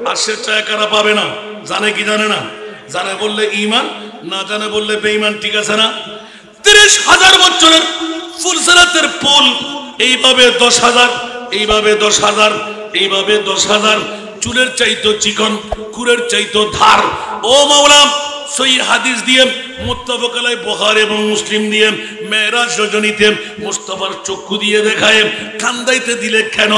আর সে চায় কারা পাবে না, জানে কি জানে না? জানে বললে ঈমান, না জানে বললে বেঈমান। ঠিক আছে না? 30,000 বছরের ফুলসিরাতের পুল এইভাবে 10,000, এইভাবে 10,000, এইভাবে 10,000, চুলের চাইতো চিকন, কুরের চাইতো ধার। ও মাওলা, সহিহ হাদিস দিয়ে মুত্তাফাক আলাইহি বুখারী এবং মুসলিম দিয়ে মেরাজ রজনীতে মুস্তাফার চক্ষু দিয়ে দেখায় কান্দাইতে দিলে কেন?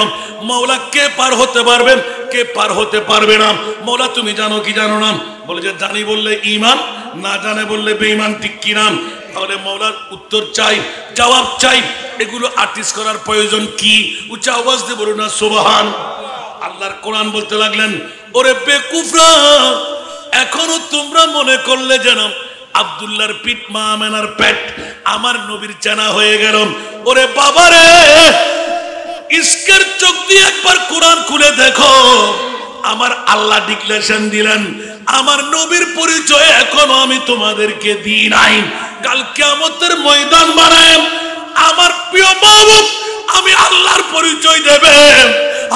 মাওলা, কে পার হতে পারবেন, কে পার হতে পারবে না? মাওলা তুমি জানো কি জানো না? বলে যে জানি বললে ঈমান, না জানে বললে বেঈমান। ঠিক কি না? তাহলে মাওলার উত্তর চাই, জবাব চাই। এগুলো আর্টিস্ট করার প্রয়োজন কি? উচ্চ আওয়াজ দিয়ে বলুন না সুবহান। আল্লাহর কোরআন বলতে লাগলেন, ওরে বেকুফরা, এখনো তোমরা মনে করলে যেন আব্দুল্লাহর পিঠ, মা আমেনার পেট আমার নবীর চেনা হয়ে গেল। ওরে বাবারে, ইস্কের চোখ দিয়ে একবার কোরআন খুলে দেখো। আমার আল্লাহ ডিক্লেরেশন দিলেন, আমার নবীর পরিচয় এখনো আমি তোমাদেরকে দিই নাই। কাল কিয়ামতের ময়দান বানায় আমার প্রিয় মাহবুব আমি আল্লাহর পরিচয় দেবে,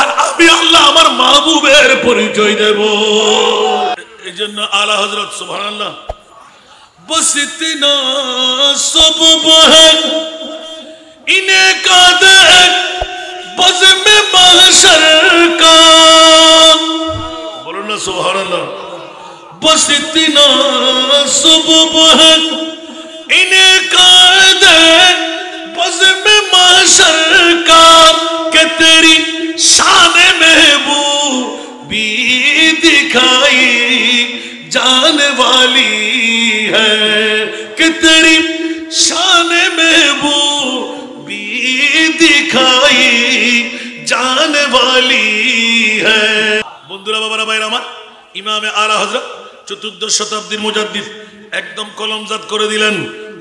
আর আমি আল্লাহ আমার মাহবুবের পরিচয় দেব। এই জন্য আলা হযরত সুবহানাল্লাহ, বস ইতনা সব বহে ইনে কা দেখ বজমে মাহশর কা। বলুন না সুবহানাল্লাহ। বস ইতনা সব বহে ইনে কা দেখ বজমে মাহশর কা কে তেরি शान महबूबी दिखाई जाने वाली है, कि तेरी शान महबूबी दिखाई जाने वाली है। বন্ধুরা, বাবারা, ভাইরা আমার, ইমামে আলা হযরত 14th শতাব্দীর মুজাদ্দিদ একদম কলমজাত করে দিলেন,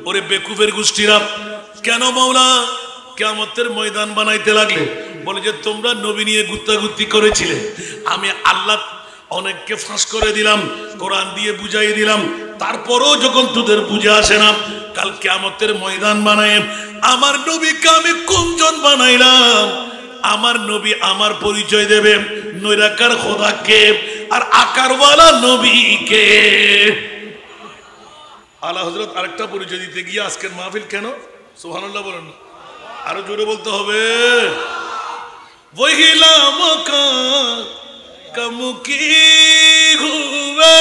ওরে বেকুফের গোষ্ঠীরা, কেন মাওলা কিয়ামতের ময়দান বানাইতে লাগলে? বলে যে তোমরা নবী নিয়ে গুত্তাগুত্তি করেছিলে, আমি আল্লাহ অনেককে ফাঁস করে দিলাম, কোরআন দিয়ে বুঝাই দিলাম, তারপরেও যখন তোদের বুঝে আসে না, কাল কিয়ামতের ময়দান বানায় আমার নবীকে আমি কোনজন বানাইলাম? আমার নবী আমার পরিচয় দেবে, নৈরাকার খোদাকে আর আকারওয়ালা নবীকে। আলা হযরত আরেকটা পরিচয় দিতে গিয়ে আজকের মাহফিল কেন? সুবহানাল্লাহ বলেন না, আরো জোরে বলতে হবে। वही लामका कमुकी हुए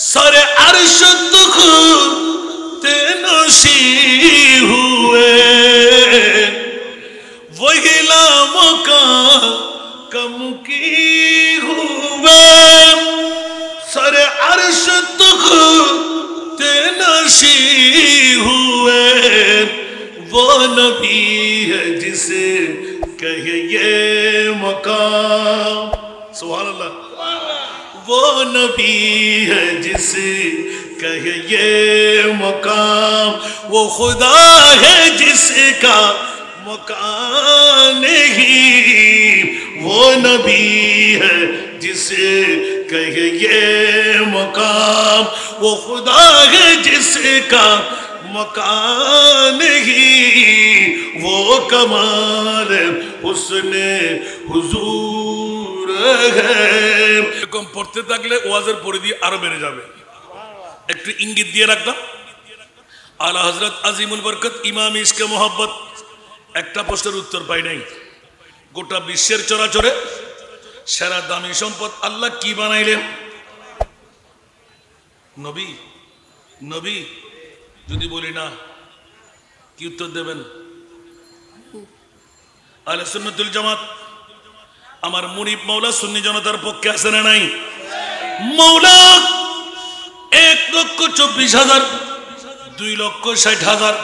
सरे अर्श दुख तेनोशी हुए, वही लामका कमुकी हुए सरे अर्श दुख तेनोशी हुए, वो नबी है जिसे कहे ये मकाम। सुभान अल्लाह। वो नबी है जिसे कहे ये मकाम, वो खुदा है जिसका मकान नहीं, वो नबी है जिसे कहे ये मकाम, वो खुदा है जिसका मकान ही, वो कमाल हुस्ने हुजूर है। এরকম পড়তে থাকলে ওয়াজের পরিধি আরো বেড়ে যাবে। একটু ইঙ্গিত দিয়ে রাখলাম। আলা হযরত আজিমুল বরকত ইমাম ইশকে মোহাব্বত একটা প্রশ্নের উত্তর পাই নাই। গোটা বিশ্বের চরাচরে সেরা দামি সম্পদ আল্লাহ কি বানাইলেন? নবী। নবী যদি বলি না, কি উত্তর দেবেন? আহলে সুন্নাতুল জামাত আমার মুনিব মাওলা সুন্নি জনতার পক্ষে আছে না নাই? মাওলা 1,24,000, 2,60,000,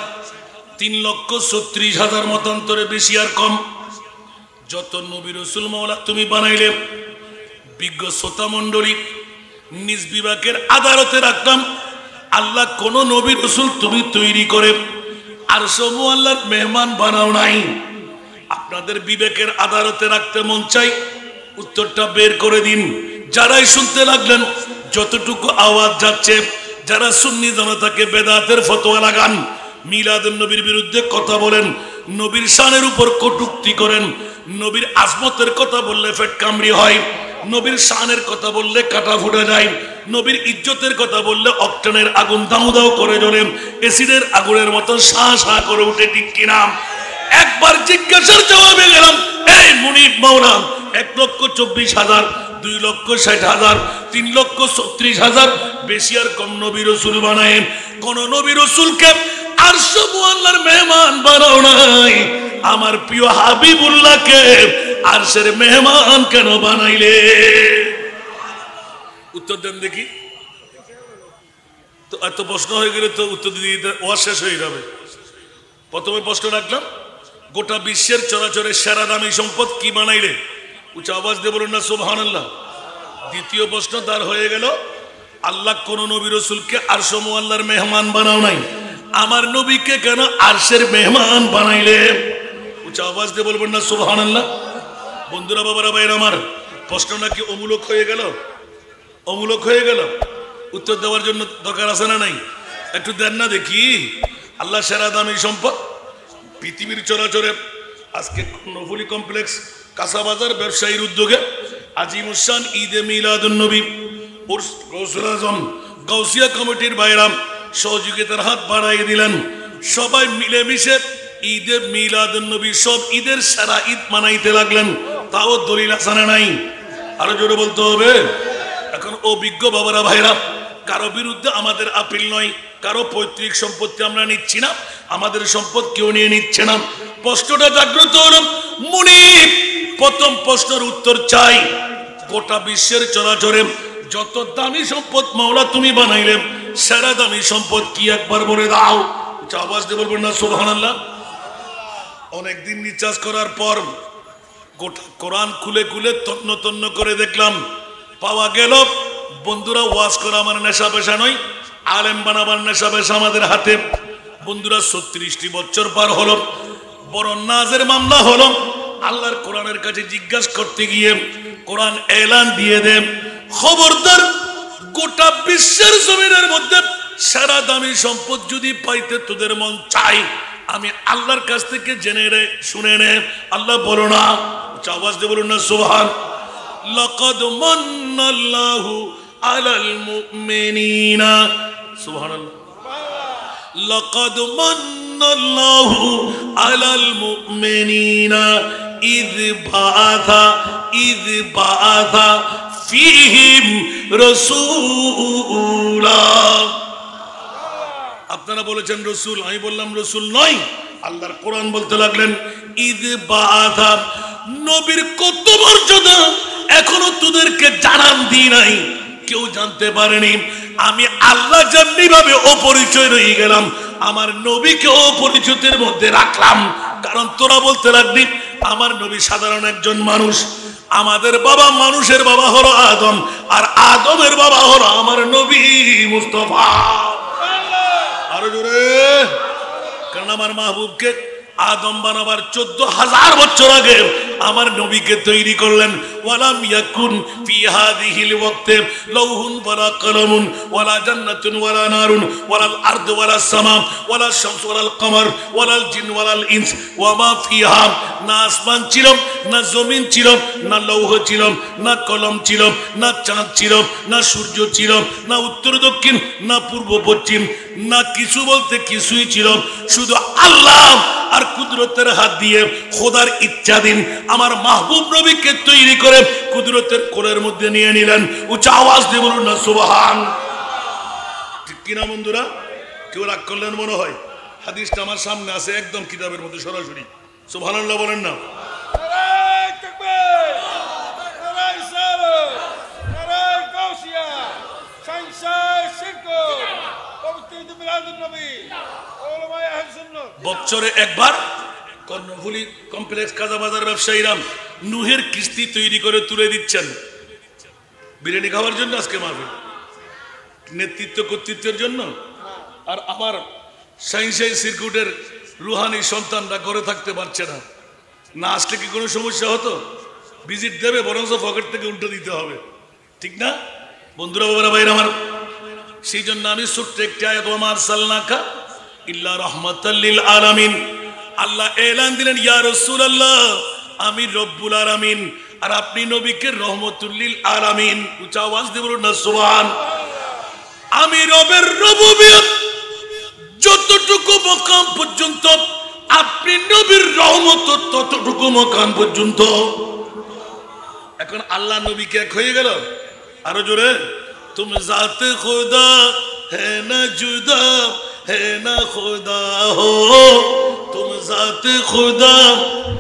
3,36,000 মতান্তরে বেশি আর কম যত নবী রাসূল মাওলা তুমি বানাইলে, বিজ্ঞ শ্রোতা মণ্ডলী নিজ বিভাগের আদালতে রাখলাম। আল্লাহ কোন নবী রাসূল তুমি তৈরি করে আরশ মুআল্লার মেহমান বানাও নাই। আপনাদের বিবেকের আদালতে রাখতে মন চাই, উত্তরটা বের করে দিন। যারাই শুনতে লাগলেন, যতটুকু আওয়াজ যাচ্ছে, যারা সুন্নি জনতাকে বেদাতের ফতোয়া লাগান, মিলাদুন নবীর বিরুদ্ধে কথা বলেন, নবীর শানের উপর কটূক্তি করেন, নবীর আজমতের কথা বললে পেট কামড়ি হয়, নবীর শানের কথা বললে কাটা ফুটে যায়, নবীর ইজ্জতের কথা বললে অক্টেনের আগুন দাউ দাউ করে জ্বলে, এসিডের আগুনের মতো শাঁ শাঁ করে উঠে, ঠিক কিনা? একবার জিজ্ঞাসার জবাবে গেলাম, এই মুনিব মাওলা, 1,24,000, 2,60,000, 3,36,000, বেশি আর কম নবী রাসূল বানায়? কোন নবী রাসূলকে আরশ মুআল্লার মেহমান বানাও নাই, আমার প্রিয় হাবিবুল্লাহকে আরশের মেহমান কেন বানাইলে? উত্তর দেন দেখি। তো এত প্রশ্ন হয়ে গেলে তো উত্তর দিতে ওয়াজ শেষ হয়ে যাবে। প্রথমে প্রশ্ন রাখলাম, গোটা বিশ্বের চরাচরের সেরা দামি সম্পদ কি বানাইলে? উচ্চ আওয়াজ দিয়ে বলুন না সুবহানাল্লাহ। দ্বিতীয় প্রশ্ন তার হয়ে গেল, আল্লাহ কোন নবী রাসূলকে আরশ মুআল্লার মেহমান বানাও নাই, আমার নবীকে কেন আরশের মেহমান বানাইলে? উচ্চ আওয়াজ দিয়ে বলবেন না সুবহানাল্লাহ। বন্ধুরা, বাবারা, ভাইরা আমার, প্রশ্ন নাকি অমূলক হয়ে গেল? অমূলক হয়ে গেল? উত্তর দেওয়ার জন্য দরকার আছে না নাই? একটু দেন না দেখি। আল্লাহ সেরা দামি সম্পদ পৃথিবীর চরাচরে আজকে নফুলি কমপ্লেক্স কাঁচাবাজার ব্যবসায়ীর উদ্যোগে আজিমুসান ঈদে মিলাদুন নবী গৌসুল আজম গাউসিয়া কমিটির বাইরাম সহযোগিতার হাত বাড়াই দিলেন। সবাই মিলেমিশে ঈদে মিলাদুন নবী সব ঈদের সেরা ঈদ মানাইতে লাগলেন। তাও দলিল আছে না নাই? আরো জোরে বলতে হবে। এখন অভিজ্ঞ বাবারা ভাইরা, কারো বিরুদ্ধে আমাদের আপিল নয়, কারো পৈতৃক সম্পত্তি আমরা নিচ্ছি না, আমাদের সম্পদ কেউ নিয়ে নিচ্ছে না। প্রশ্নটা জাগ্রত হলো, মুনিব প্রথম প্রশ্নের উত্তর চাই। গোটা বিশ্বের চরাচরে যত দামি সম্পদ মাওলা তুমি বানাইলে, সেরা দামি সম্পদ কি একবার বলে দাও। আওয়াজ দিয়ে বলবেন না সুবহানাল্লাহ। অনেকদিন রিচার্জ করার পর গোটা কোরআন খুলে খুলে তন্ন তন্ন করে দেখলাম, পাওয়া গেল বন্ধুরা ওয়াজ করা আমার নেশা পেশা নয়, আলেম বানাবার নেশা পেশা আমাদের হাতে। বন্ধুরা 36টি বছর পার হলো, বড় নাজের মামলা হলো। আল্লাহর কোরআনের কাছে জিজ্ঞাসা করতে গিয়ে কোরআন এলান দিয়ে দেন, খবরদার গোটা বিশ্বের জমিনের মধ্যে সারা দামি সম্পদ যদি পাইতে তোদের মন চাই, আমি আল্লাহর কাছ থেকে জেনে রে শুনে নে। আল্লাহ বলো না, আওয়াজ দিয়ে বলুন না সুবহান। লাকাদ মান্নাল্লাহু আলাল মুমিনিনা, সুবহানাল্লাহ। লাকাদ মান্নাল্লাহু আলাল মুমিনিনা ইয বাআথা ফীহিম রাসূলা। আপনারা বলেছেন রসুল, আমি বললাম রসুল নয়। আল্লাহর কোরআন বলতে লাগলেন, ইয বাআথা, নবীর কত মর্যাদা এখনো তোদেরকে জানান দি নাই, কেউ জানতে পারেনি। আমি আল্লাহ যেমনি ভাবে অপরিচয় রয়ে গেলাম, আমার নবীকে অপরিচিতের মধ্যে রাখলাম। কারণ তোরা বলতে লাগলি আমার নবী সাধারণ একজন মানুষ, আমাদের বাবা মানুষের বাবা হলো আদম, আর আদমের বাবা হলো আমার নবী মুস্তাফা। আরো জোরে। কারণ আমার মাহবুবকে আদম বানাবার 14,000 বছর আগে আমার নবীকে তৈরি করলেন। ওয়ালাম ইয়াকুন ফি হাযিহিল ওয়াক্তে লাউহুন ওয়ালা কলমুন ওয়ালা জান্নাতুন ওয়ালা নারুন ওয়ালাল আরদু ওয়ালাস সামা ওয়ালাস শামসু ওয়ালাল কমর ওয়ালাল জিন ওয়ালাল ইনস ওয়া মা ফিহা। না আসমান ছিল, না জমিন ছিল, না লৌহ ছিল, না কলম ছিল, না চাঁদ ছিল, না সূর্য ছিল, না উত্তর দক্ষিণ, না পূর্ব পশ্চিম, না কিছু বলতে কিছুই ছিল। শুধু আল্লাহ আর কুদরতের হাত দিয়ে খোদার ইচ্ছাধীন আমার মাহবুব নবীকে তৈরি করে কুদরতের কোলের মধ্যে নিয়ে নিলেন। উচ্চ আওয়াজ দিয়ে বলুন না সুবহান। ঠিক কিনা বন্ধুরা? কেউ রাগ করলেন মনে হয়? হাদিসটা আমার সামনে আছে, একদম কিতাবের মধ্যে সরাসরি। সুবহানাল্লাহ বলেন না। বছরে একবার কর্ণফুলী কমপ্লেক্স কাঁচাবাজার ব্যবসায়ীরা নুহের কিস্তি তৈরি করে তুলে দিচ্ছেন বিরিয়ানি খাওয়ার জন্য। আজকে মাহফিল নেতৃত্ব কর্তৃত্বের জন্য। আর আমার সাইন্সাই সিরকুটের রুহানি সন্তানরা ঘরে থাকতে পারছে না। না আসলে কি কোনো সমস্যা হতো? ভিজিট দেবে, বরং পকেট থেকে উল্টো দিতে হবে। ঠিক না বন্ধুরা, বাবারা, ভাইরা আমার? সেই জন্য আমি ছোট্ট একটি আয়াত, ওয়া মা আরসালনাকা ইল্লা রাহমাতাল লিল আলামিন। আল্লাহ এলান দিলেন, ইয়া রাসূলুল্লাহ, আমি রব্বুল আলামিন আর আপনি নবীকে রহমতুল লিল আলামিন। উচ্চ আওয়াজ দিয়ে বলুন না সুবহান। আমি রবের রুবুবিয়ত যতটুকু মকাম পর্যন্ত, আপনি নবীর রহমত ততটুকু মকাম পর্যন্ত। এখন আল্লাহ নবীকে এক হয়ে গেল। আরো জোরে, তুম জাতে খুদা है न जुदा है न खुदा हो, तुम जाते खुदा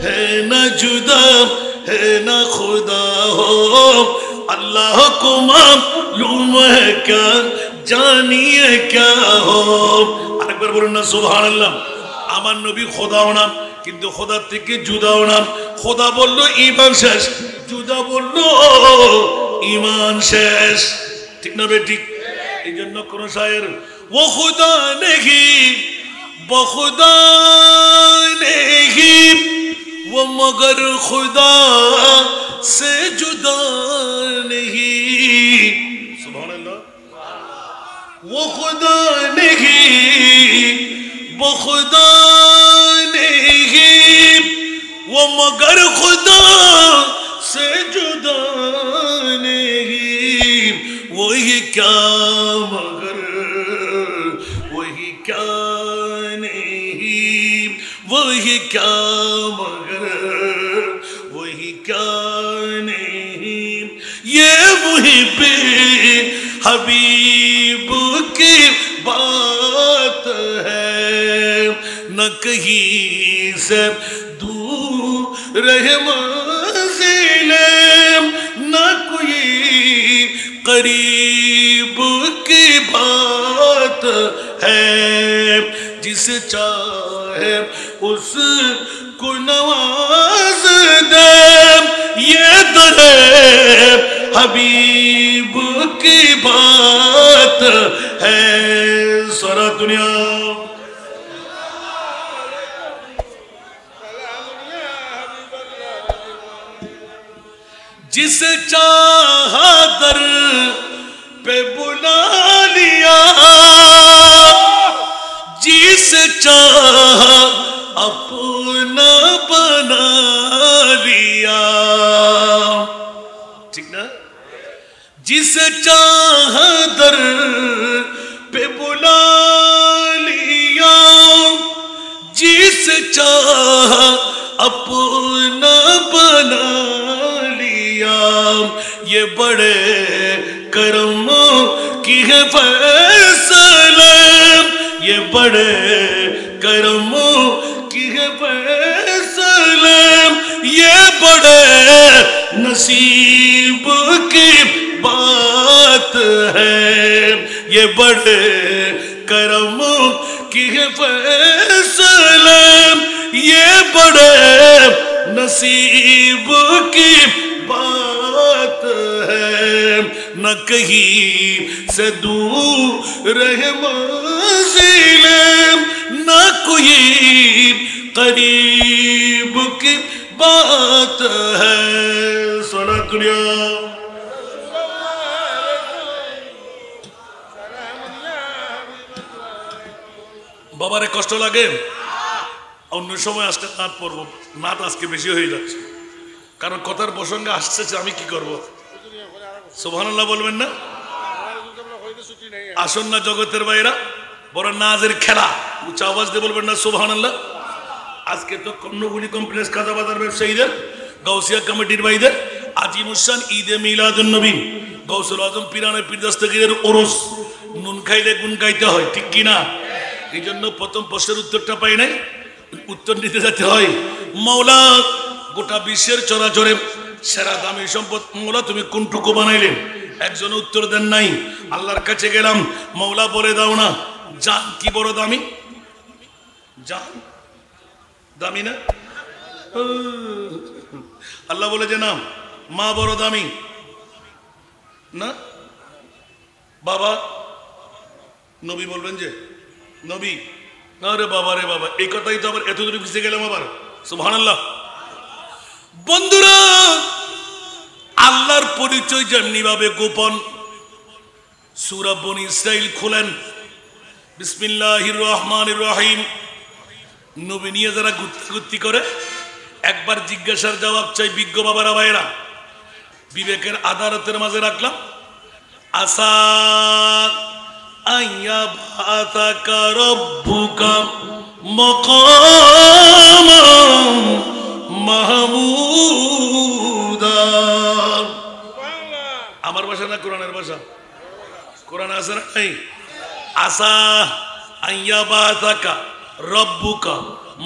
है न जुदा है न खुदा हो, अल्लाह को मालूम है क्या जानिए क्या हो। আরেকবার বলুন না সুবহানাল্লাহ। আমার নবী খোদাও না, কিন্তু খোদার থেকে জুদাও না। খোদা বললো ঈমান শেষ, জুদা বললো ঈমান শেষ। ঠিক না বেঠিক? এই জন্য কোন শায়ের वो खुदा नहीं वो खुदा नहीं वो मगर खुदा से जुदा नहीं। सुभान अल्लाह। वो खुदा नहीं वो खुदा नहीं वो मगर खुदा से जुदा नहीं। वही क्या मगर वही क्या नहीं, वही क्या मगर वही क्या नहीं। ये वही पे हबीब की बात है, न कहीं से दूर रहे मंज़िले, न कोई करीब की बात है। जिसे चाहे उसको नवाज दे, ये दरे हबीब की बात है। सारा दुनिया जिसे चाहा दर पे बुला लिया, जिसे चाहा अपना बना लिया। ठीक ना? जिसे चाहा दर पे बुला लिया, जिसे चाहा अपना बना लिया। ये बड़े करम की है फैसले, ये बड़े करम की है फैसले, ये बड़े नसीब की बात है। ये बड़े करम की है फैसले, ये बड़े नसीब की बात है। न कहीं से दूर रहे मंज़िले, न कोई करीब की बात है। सारा दुनिया বাবারে কষ্ট লাগে। অন্য সময় আজকে নাট পড়বো, নাট আজকে বেশি হয়ে যাচ্ছে, কারণ কথার প্রসঙ্গে আসছে। আমি কি করব? সুবহানাল্লাহ বলবেন না? আসুন না জগতের বাইরা, বড় নাজের খেলা। উচ্চ আওয়াজ দিয়ে বলবেন না সুবহানাল্লাহ। আজকে তো কর্ণগুলি কমপ্লেক্স কাঁচা বাজার ব্যবসায়ীদের, গাউসিয়া কমিটির ভাইদের আজিমুসান ঈদে মিলাদুন নবী, গৌসুল আজম পিরানে পীর দস্তগীরের ওরস। নুন খাইলে গুণ গাইতে হয়, ঠিক কিনা? এই জন্য প্রথম প্রশ্নের উত্তরটা পাই নাই, উত্তর নিতে যেতে হয়। মৌলা গোটা বিশ্বের চরাচরে সেরা দামি সম্পদ মৌলা, তুমি কোনটুকু বানাইলেন? একজন উত্তর দেন নাই। আল্লাহর কাছে গেলাম, মৌলা বলে দাও না জান কি বড় দামি? জান দামি না? আল্লাহ বলে যে না, মা বড় দামি না? বাবা? নবী বলবেন যে নবী? আরে বাবা রে বাবা, এই কথাই তো আবার এত দূরে বুঝতে গেলাম আবার। সুবহানাল্লাহ। বন্ধুরা, আল্লাহর পরিচয় যেমনি ভাবে গোপন, সূরা বনী ইসরাইল খুলেন, বিসমিল্লাহির রহমানির রহিম। নবী নিয়ে যারা গুত্তি করে একবার জিজ্ঞাসার জবাব চাই বিজ্ঞ বাবারা ভাইরা, বিবেকের আদালতের মাঝে রাখলাম। আসা আইয়া বাতাকা রব্বুকা মাকামান মাহমুদা। আমার ভাষা না কোরআনের ভাষা? কোরআন আছে না নাই? আসা আইয়া বাতাকা রব্বুকা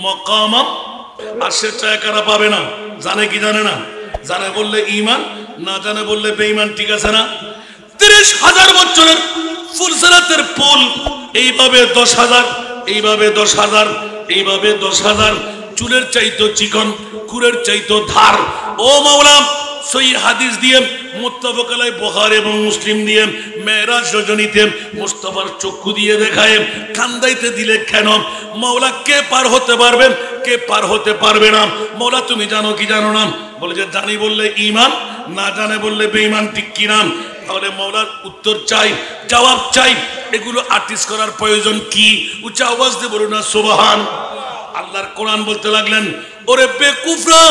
মাকামান, আর সে চায় কারা পাবে না? জানে কি জানে না? জানে বললে ঈমান, না জানে বললে বেঈমান। ঠিক আছে না? 30,000 বছরের ফুলসিরাতের পুল এইভাবে 10,000, এইভাবে 10,000, এইভাবে 10,000, চুলের চাইতো চিকন, কুরের চাইতো ধার। ও মাওলা, সহিহ হাদিস দিয়ে মুত্তাফাক আলাইহি বুখারী এবং মুসলিম দিয়ে মেরাজ রজনীতে মুস্তাফার চক্ষু দিয়ে দেখায় কান্দাইতে দিলে কেন? মাওলা, কে পার হতে পারবে, কে পার হতে পারবে না? মাওলা তুমি জানো কি জানো না? বলে যে জানি বললে ঈমান, না জানে বললে বেঈমান। ঠিক কি না? তাহলে মাওলার উত্তর চাই, জবাব চাই। এগুলো আর্টিস্ট করার প্রয়োজন কি? উচ্চ আওয়াজ দিয়ে বলুন না সুবহান। আল্লাহর কোরআন বলতে লাগলেন, ওরে বেকুফরা,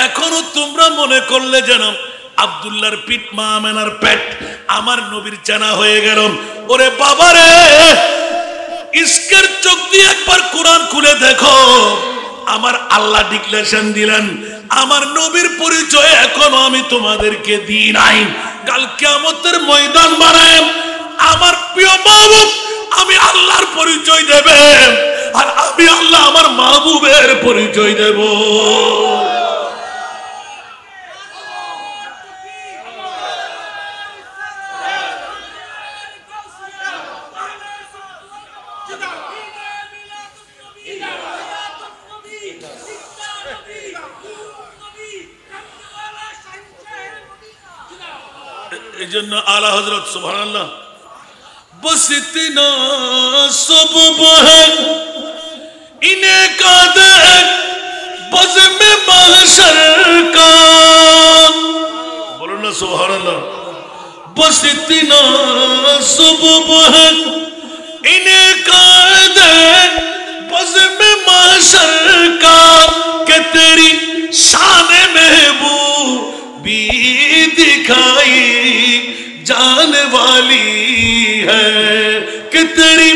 এখনো তোমরা মনে করলে যেন আব্দুল্লাহর পিঠ মা আমেনার পেট আমার নবীর চেনা হয়ে গেল। ওরে বাবারে, ইস্কের চোখ দিয়ে একবার কোরআন খুলে দেখো। আমার আল্লাহ ডিক্লেরেশন দিলেন, আমার নবীর পরিচয় এখনো আমি তোমাদেরকে দিই নাই। কাল কিয়ামতের ময়দান বানায় আমার প্রিয় মাহবুব আমি আল্লাহর পরিচয় দেবে, আর আমি আল্লাহ আমার মাহবুবের পরিচয় দেব। এই জন্য আলা হযরত সুবহানাল্লাহ बस इतना सबब है इन्हें का देख बज़ में महशर का। बोलो ना सुभान अल्लाह। बस इतना सबब है इन्हें का देख बज़ में महशर का कि तेरी शान महबूबी दिखाई जाने वाली है, कि तेरी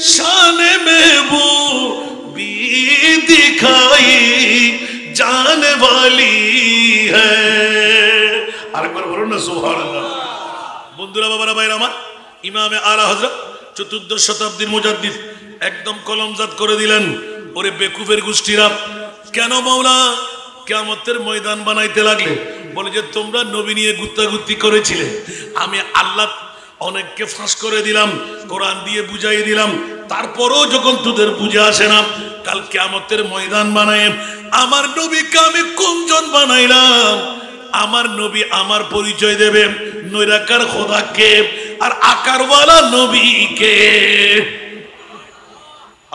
शान महबूबी दिखाई जाने वाली है। আরেকবার বলুন না সুবহানাল্লাহ। বন্ধুরা, বাবারা, ভাইরা আমার, ইমামে আলা হযরত 14 শতাব্দীর মুজাদ্দিদ একদম কলমজাত করে দিলেন। ওরে বেকুফের গোষ্ঠীরা, কেন মাওলা কিয়ামতের ময়দান বানাইতে লাগলে? বলে যে তোমরা নবী নিয়ে গুত্তাগুত্তি করেছিলে, আমি আল্লাহ অনেককে ফাঁস করে দিলাম, কোরআন দিয়ে বুঝাই দিলাম, তারপরও যখন তোদের বুঝে আসে না, কাল কিয়ামতের ময়দান বানায় আমার নবীকে আমি কোনজন বানাইলাম? আমার নবী আমার পরিচয় দেবে, নৈরাকার খোদাকে আর আকারওয়ালা নবীকে।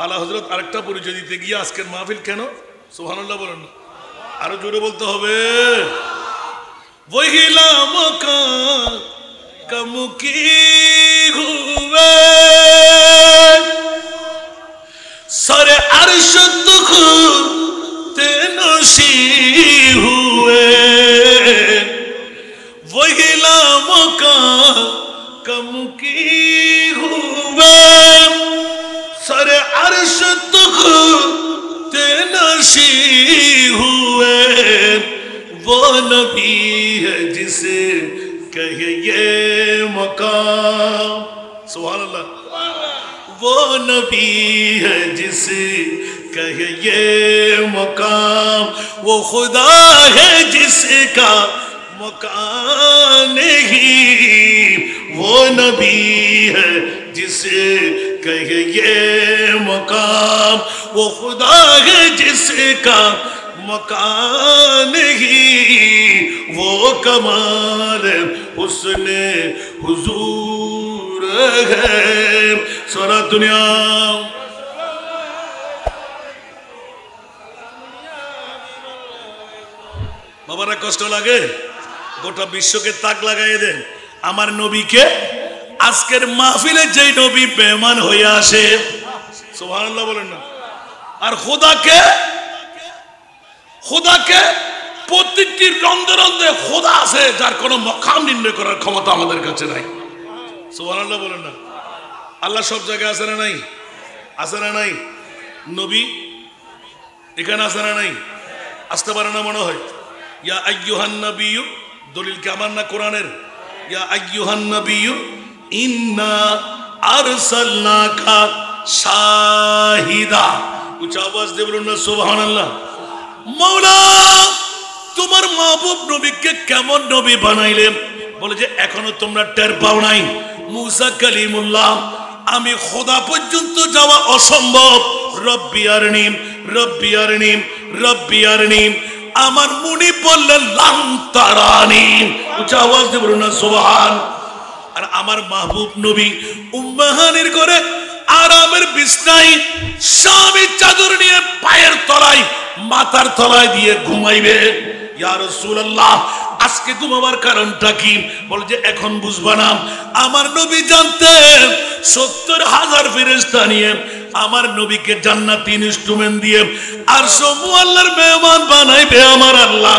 আলা হযরত আরেকটা পরিচয় দিতে গিয়ে আজকের মাহফিল কেন? সুবহানাল্লাহ বলেন না, আরো জোরে বলতে হবে। वही लामका कमुकी हुए सरे अर्श दुख तेनोशी हुए, वही लामका कमुकी हुए सरे अर्श दुख तेनोशी हुए, वो नबी है जिसे कहे ये मकाम। सुभान अल्लाह। वो नबी है जिसे कहे ये मकाम, वो खुदा है जिसका मकान नहीं, वो नबी है जिसे कहे ये मकाम, वो खुदा है जिसका मकान ही, वो कमाल हुस्ने हुजूर है सारा दुनिया। বাবারা কষ্ট লাগে? গোটা বিশ্বকে তাক লাগাই দেন আমার নবীকে। আজকের মাহফিলে যেই নবী বেঈমান হয়ে আসে, সুবহানাল্লাহ বলেন না, আর খোদাকে খোদাকে প্রত্যেকটি রন্ধে রন্ধে খোদা আছে, যার কোনো মকাম নির্ণয় করার ক্ষমতা আমাদের কাছে নাই। সুবহানাল্লাহ বলেন না। আল্লাহ সব জায়গায় আছে না নাই? আছে না নাই? নবী এখানে আছে না নাই? আসতে পারে না মনে হয়। ইয়া আইয়ুহান নাবিয়্যু, দলিল কি আমার না কোরআনের? ইয়া আইয়ুহান নাবিয়্যু ইন্না আরসালনাকা শাহিদা। উচ্চ আওয়াজ দিয়ে বলুন না সুবহানাল্লাহ। মাওলা তোমার মাহবুব নবীকে কেমন নবী বানাইলেন? বলে যে এখনো তোমরা টের পাও নাই। মুসা কালিমুল্লাহ, আমি খোদা পর্যন্ত যাওয়া অসম্ভব। রব্বি আরনি রব্বি আরনি রব্বি আরনি। আমার মুনি বললেন লান তারানি। উচ্চ আওয়াজ দিয়ে বলুন না সুবহান। আর আমার মাহবুব নবী উম্মাহানির ঘরে আরামের বিছনায় স্বামী চাদর নিয়ে পায়ের তলায় মাথার তলায় দিয়ে ঘুমাইবে। ইয়া রাসূলুল্লাহ, আজকে ঘুমাবার কারণটা কি? বলে যে এখন বুঝবা না। আমার নবী জানতেন 70,000 ফেরেশতা নিয়ে আমার নবীকে জান্নাতি ইনস্ট্রুমেন্ট দিয়ে আর সমু আল্লাহর মেহমান বানাইবে আমার আল্লাহ।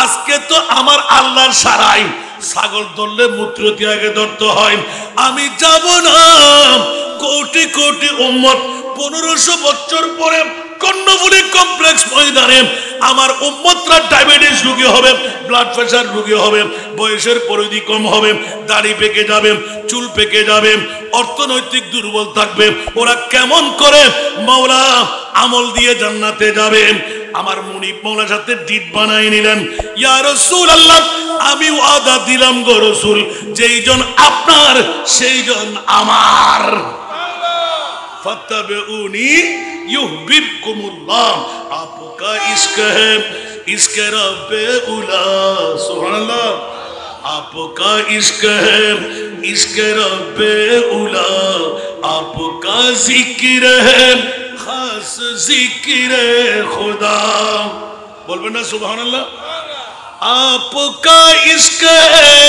আজকে তো আমার আল্লাহর সারাই ছাগল ধরলে মূত্র ত্যাগে ধরতে হয়। আমি যাব না। কোটি কোটি উম্মত 1500 বছর পরে কর্ণফুলী কমপ্লেক্স ময়দানে আমার উম্মতরা ডায়াবেটিস রোগী হবে, ব্লাড প্রেশার রোগী হবে, বয়সের পরিধি কম হবে, দাড়ি পেকে যাবে, চুল পেকে যাবে, অর্থনৈতিক দুর্বল থাকবে। ওরা কেমন করে মাওলা আমল দিয়ে জান্নাতে যাবে? আমার মুনিব মাওলার সাথে ডিট বানাই নিলেন। ইয়া রাসূলুল্লাহ, আমি ওয়াদা দিলাম গো রাসূল, যেইজন আপনার সেইজন আমার। फत्तबिऊनी युहब्बुकुमुल्लाह। आपका इश्क है इश्क रब्बे उला। सुभानअल्लाह। आपका इश्क है इश्क रब्बे उला। आपका जिक्र है खास जिक्र खुदा। बोलबे ना सुभानअल्लाह। आपका इश्क है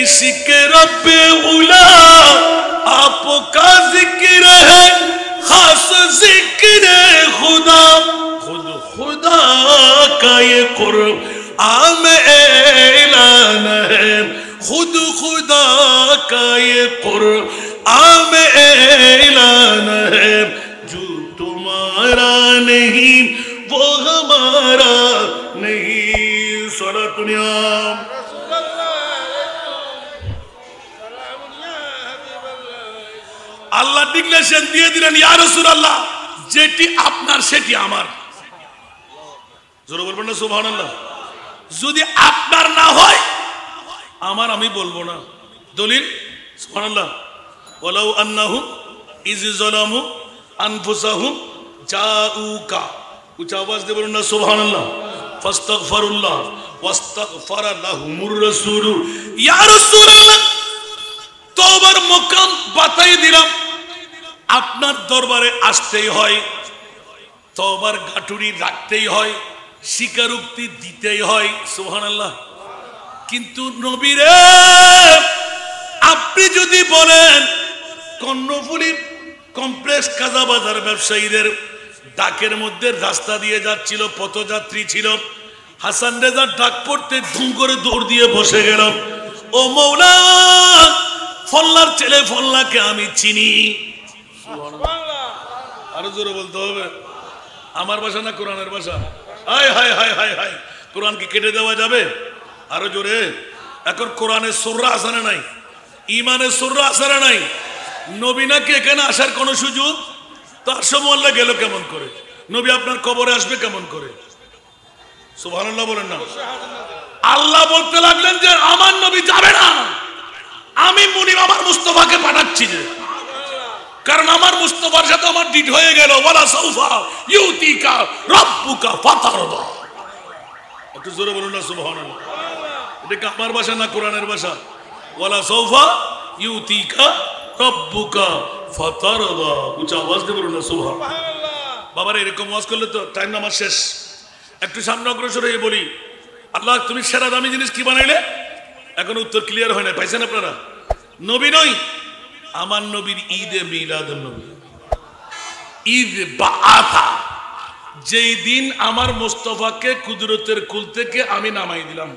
इश्क रब्बे उला। आपका जिक्र है खास जिक्र खुदा। खुद खुदा का ये कुरआन में ऐलान है। खुद खुदा का ये कुरआन में ऐलान है। जो तुम्हारा नहीं वो हमारा नहीं। सोला दुनिया আল্লাহ ডিক্লেরেশন দিয়ে দিলেন, ইয়া রাসূলুল্লাহ, যেটি আপনার সেটি আমার। জোরে বলবেন না সুবহানাল্লাহ। যদি আপনার না হয় আমার, আমি বলবো না। দলিল সুবহানাল্লাহ। ওয়ালাউ আন্নাহুম ইয যালামু আনফুসাহুম জাউকা। উচ্চ আওয়াজ দিয়ে বলুন না সুবহানাল্লাহ। ফাস্তাগফিরুল্লাহ ওয়াস্তাগফারা লাহুমুর রাসূল। ইয়া রাসূলুল্লাহ, তওবার মকাম বাতাই দিলাম। আপনার দরবারে আসতেই হয়, তওবার গাটুরি রাখতেই হয়, স্বীকারোক্তি দিতেই হয়। সুবহানাল্লাহ। কিন্তু নবীরে আপনি যদি বলেন কর্ণফুলী কমপ্লেক্স কাজাবাজার ব্যবসায়ীদের ডাকের মধ্যে রাস্তা দিয়ে যাচ্ছিল, পথযাত্রী ছিল, হাসান রেজার ডাক পড়তে ধুম করে দৌড় দিয়ে বসে গেল। ও মৌলা, ফল্লার ছেলে ফল্লাকে আমি চিনি। আরো জোরে বলতে হবে। আমার ভাষা না কোরআনের ভাষা? হায় হায় হায় হায় হায়, কোরআন কি কেটে দেওয়া যাবে? আরো জোরে। এখন কোরআনের সূরা আছে না নাই? ইমানের সূরা আছে না নাই? নবী নাকি এখানে আসার কোন সুযোগ? তার সময় আল্লাহ গেল কেমন করে? নবী আপনার কবরে আসবে কেমন করে? সুবহানাল্লাহ বলেন না। আল্লাহ বলতে লাগলেন যে আমার নবী যাবে না, আমি মুনিব আমার মুস্তাফাকে পাঠাচ্ছি। যে কারণ আমার মুস্তাফার সাথে আমার ডিট হয়ে গেল। ওয়ালা সাউফা ইউতিকা রাব্বুকা ফাতারদা। একটু জোরে বলুন না সুবহানাল্লাহ। এটা কি আমার ভাষা না কোরআনের ভাষা? ওয়ালা সাউফা ইউতিকা রাব্বুকা ফাতারদা। উচ্চ আওয়াজ দিয়ে বলুন না সুবহানাল্লাহ। বাবারে এরকম ওয়াজ করলে তো টাইম আমার শেষ। একটু সামনে অগ্রসর হয়ে বলি, আল্লাহ তুমি সেরা দামি জিনিস কি বানাইলে? এখন উত্তর ক্লিয়ার হয় না, পাইছেন আপনারা? নবী নই, আমার নবীর ঈদে মিলাদুন নবী, ঈদ বাআথা। যেই দিন আমার মুস্তাফাকে কুদরতের কুল থেকে আমি নামাই দিলাম,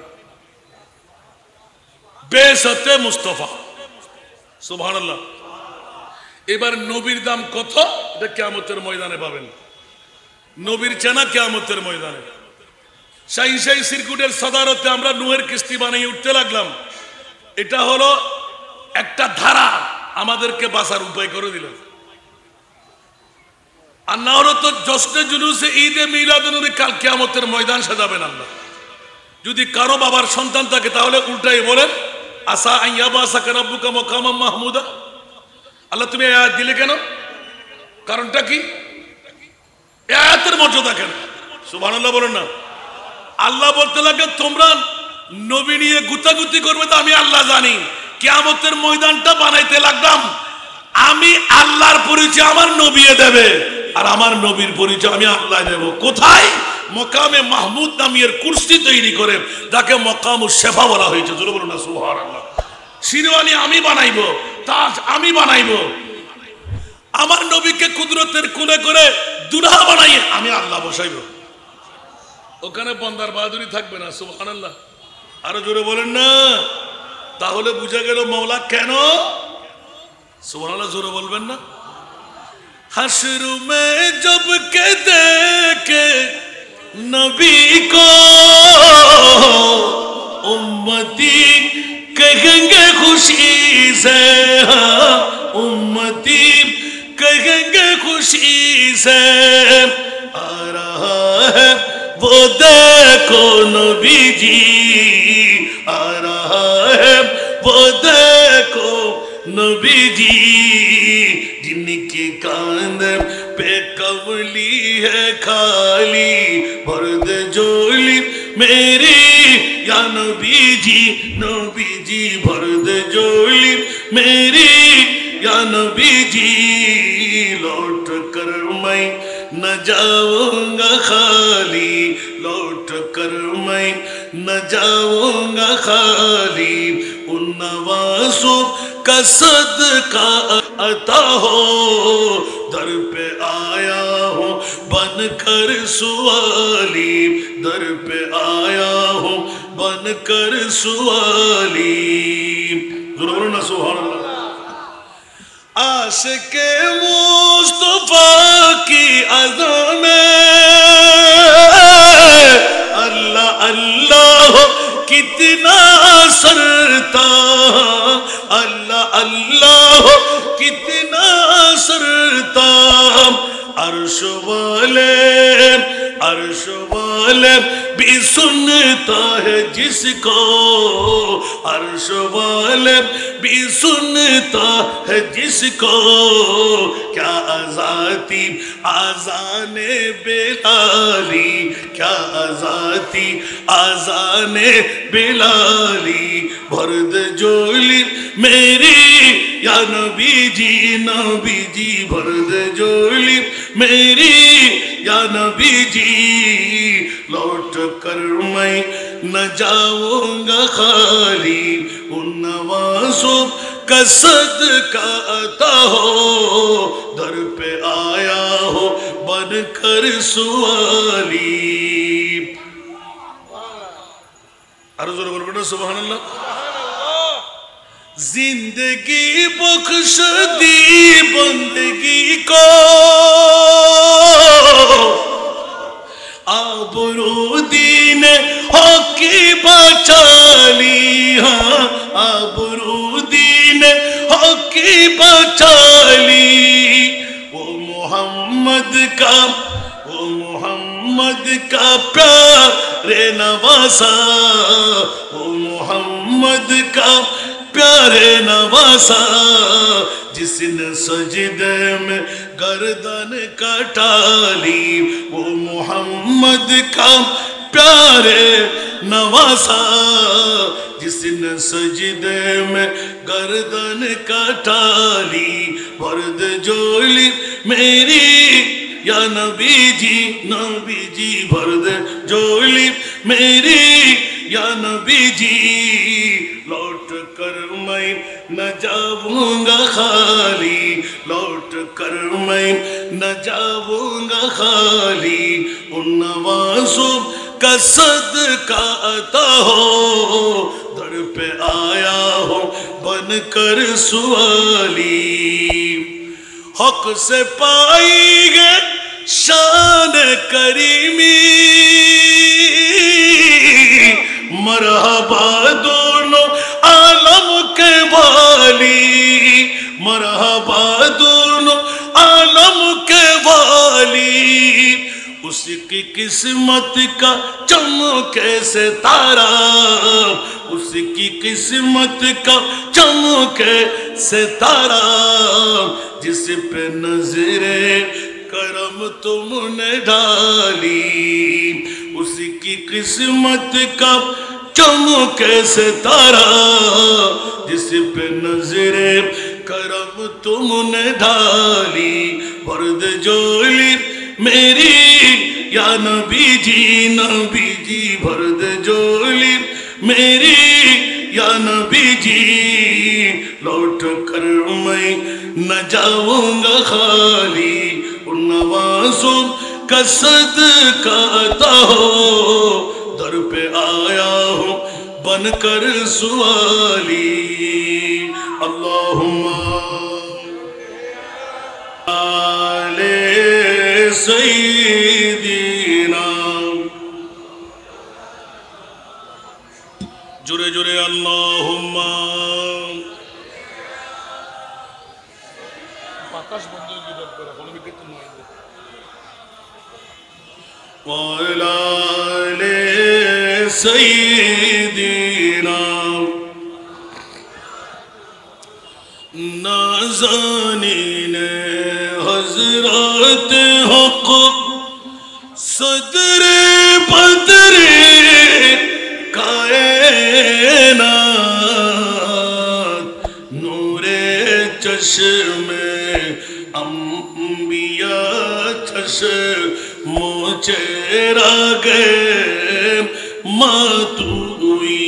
বেসাতে মুস্তাফা, সুবহানাল্লাহ। এবার নবীর দাম কত, এটা কিয়ামতের ময়দানে পাবেন। নবীর চেনা কিয়ামতের ময়দানে। শাহী সিরকুটের সদারতে আমরা নুহের কিস্তি বানিয়ে উঠতে লাগলাম। এটা হলো একটা ধারা, আমাদেরকে বাঁচার উপায় করে দিল। আর না হলো তো জশ্নে জুলুসে ঈদে মিলাদুন্নবী কাল কিয়ামতের ময়দান সাজাবেন আল্লাহ। যদি কারো বাবার সন্তান থাকে তাহলে উল্টাই বলেন, আসা আইয়াবাসাকা রাব্বুকা মাকামান মাহমুদা। আল্লাহ তুমি এই আয়াত দিলে কেন? কারণটা কি? এই আয়াতের মর্যাদা কেন? সুবহানাল্লাহ বলেন না। আল্লাহ বলতে লাগে তোমরা নবী নিয়ে গুতাগুতি করবে তো আমি আল্লাহ জানি। কিয়ামতের ময়দানটা বানাইতে লাগলাম, আমি আল্লাহর পরিচয় আমার নবী দেবে, আর আমার নবীর পরিচয় আমি আল্লাহ দেব। কোথায়? মকামে মাহমুদ নামের কুরসি তৈরি করে, যাকে মকামুশ শেফা বলা হয়েছে। জোরে বলুন না সুবহানাল্লাহ। শিরওয়ানি আমি বানাইবো, তাজ আমি বানাইবো, আমার নবীকে কুদরতের কোলে করে দুলহা বানাইয়ে আমি আল্লাহ বসাইবো। ওখানে বন্দার বাহাদুরি থাকবে না। সুবহানাল্লাহ। আরো জোরে বলেন না। তাহলে বুঝা গেল মওলা কেন। সুবহানাল্লাহ জোরে বলবেন না। हश्र में जब के देखे नबी को उम्मती कहेंगे खुशी से, उम्मती कहेंगे खुशी से, आ रहा है वो देखो नबी जी, आ रहा है वो देखो नबी जी, जिनकी कांद पे कमली है खाली, भर दे झोली मेरी या नबी जी, भर दे झोली मेरी या नबी जी, लौट कर मैं न जाऊंगा खाली, लौट कर मैं न जाऊंगा खाली, उन नवासों का सदका अता हो, दर पे आया हो बनकर सुवाली, दर पे आया हो बनकर सुवाली। जरूर ना सुभान अल्लाह। आशिके मुस्तफा की अज़ा में अल्लाह अल्लाह कितना सरता, अल्लाह अल्लाह कितना सरता, अर्श वाले भी सुनता है जिसको, अर्श वाले भी सुनता है जिसको, क्या आज़ाती आज़ाने बिलाली, क्या आज़ाती आज़ाने बिलाली, भर दे झोली मेरी या नबी जी, भर दे झोली मेरी या नबी जी, लौट कर मैं न जाऊंगा खाली, उन नवाज़ों का सदका अता हो, दर पे आया हो बनकर सुवाली। अरे जोर बोल बेटा सुभानअल्लाह। जिंदगी बख्श दी बंदगी को, आबरूदीन हकी बचा ली, हाँ आबरूदीन हकी बचा ली, वो मोहम्मद का प्यारे नवासा, वो मोहम्मद का प्यारे नवासा, जिसने सजदे में गर्दन कटाली, वो मोहम्मद का प्यारे नवासा, जिसने सजदे में गर्दन कटाली, भर दे झोली मेरी या नबी जी, भर दे झोली मेरी या नबी जी, लौट कर मैं न जाऊंगा खाली, लौट कर मैं न जाऊंगा खाली। उन नवाज़ों का सदका अता हो, दर पे आया हो बनकर सुवाली। हक से पाई है शान करीमी, मरहबा दोनों आलम के वाली, मरहबा दोनों आलम के वाली। उसकी किस्मत का चमके सितारा, उसकी किस्मत का चमके सितारा, जिस पे नजरे करम तुमने डाली। उसकी किस्मत का चमके सितारा, जिस पे नजरे करम तुमने डाली। वर्द जोली मेरी या नबी जी, नबी जी वर्द जोली मेरी या नबी जी। लौट कर मैं न जाऊंगा खाली, उन नवाज़ों का सदका अता हो, दर पे आया हूँ बनकर सुवाली। अल्लाहुम्मा आले सय्यिदीना, जुरे जुरे अल्लाहुम्मा। आकाश बंद हो गया, কোনো বিকৃত নয়। ওয়ালা আলে সাইয়্যিদিনা नाज़ानीने हज़रत हक़ सदरे बदरे कायनात, नूरे चश्मे अंबिया चश्मो चेहरा गए मातुई।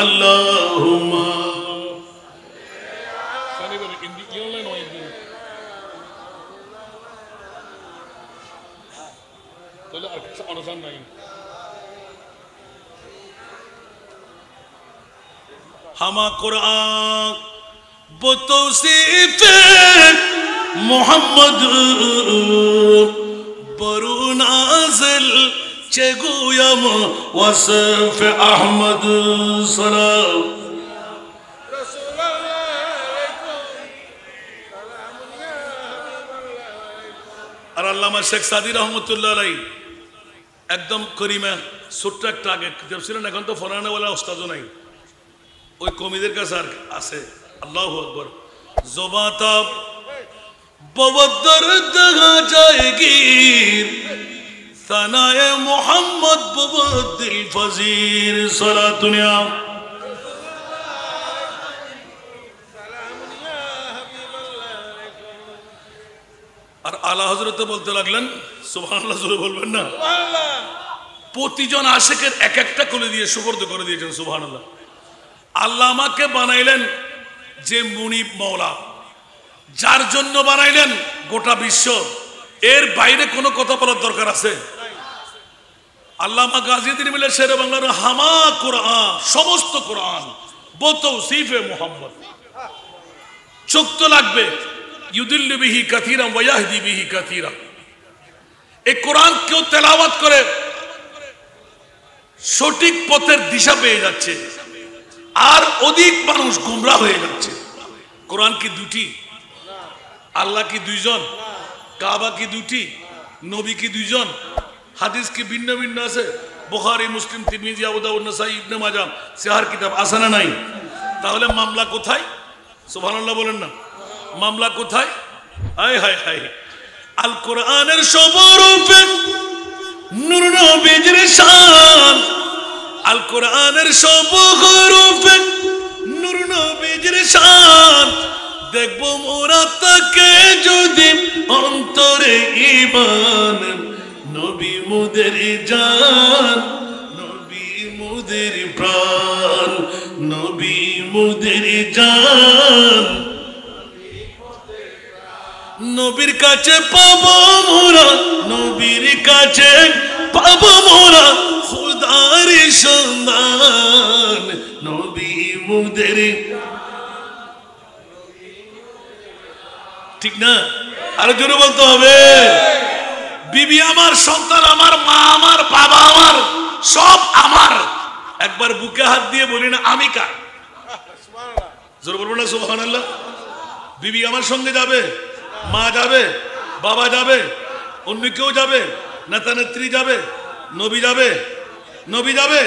अल्लाहुम्मा हमा कुरान वो तौसीफ मोहम्मद बरू नाज़िल चेगुयम वसफ अहमद सलाम। আর আল্লামা শেখ সাদি রহমতুল্লাহ আলাইহি একদম করিমা ছোট্ট একটা আগে কিতাব ছিলেন, এখন তো ফরানাওয়ালা ওস্তাদও নাই, ওই কমিদের কাছে আর আছে। আল্লাহু আকবার। জবাতা বদর দগা জায়েগি সানায়ে মোহাম্মদ বদিল ফজির সালাতুনিয়া। আর আলা হযরত বলতে লাগলেন সুবহানাল্লাহ, জোরে বলবেন না? প্রতিজন আশিকের এক একটা করে দিয়ে সুবর্দ করে দিয়েছেন সুবহানাল্লাহ। আল্লাহ আমাকে বানাইলেন যে মুনিব মওলা, যার জন্য বানাইলেন গোটা বিশ্ব, এর বাইরে কোনো কথা বলার দরকার আছে? আল্লামা গাজীউদ্দিন মিল্লাত শেরে বাংলার হামা কোরআন, সমস্ত কোরআন বতৌসিফে মুহাম্মদ। চোখ তো লাগবে, ইউদিল্লু বিহি কাসীরা ওয়া ইয়াহদি বিহি কাসীরা। এই কোরআন কেউ তেলাওয়াত করে সঠিক পথের দিশা পেয়ে যাচ্ছে, আর অধিক মানুষ গোমরা হয়ে যাচ্ছে। কোরআন কি দুটি? আল্লাহ কি দুইজন? কাবা কি দুটি? নবী কি দুইজন? হাদিস কি ভিন্ন ভিন্ন আছে? বুখারী, মুসলিম, তিরমিজি, আবু দাউদ, নাসাই, ইবনে মাজাহ, সিহার কিতাব আছে না নাই? তাহলে মামলা কোথায়? সুবহানাল্লাহ বলেন না? মামলা কোথায়? হায় হায় হায়। আল কোরআনের সবরূপে নূর নবীর শান, আল কোরআনের সবরূপে নূর নবীর শান। দেখবো মোরা তাকে যদি অন্তরে ঈমান, নবী মুদের জান, নবী মুদের প্রাণ। নবী মুদের জান নবীর কাছে পাবো মোরা নবীর কাছে পাবো মোরা খুদার সন্ধান নবী মুদের ঠিক না আরো জোরে বলতে হবে বিবি আমার সন্তান আমার মা আমার বাবা আমার সব আমার একবার বুকে হাত দিয়ে বলি না আমি কার জোরে বলবো না সুবহানাল্লাহ বিবি আমার সঙ্গে যাবে মা যাবে বাবা যাবে অন্য কেউ যাবে নেতা নেত্রী যাবে নবী যাবে নবী যাবে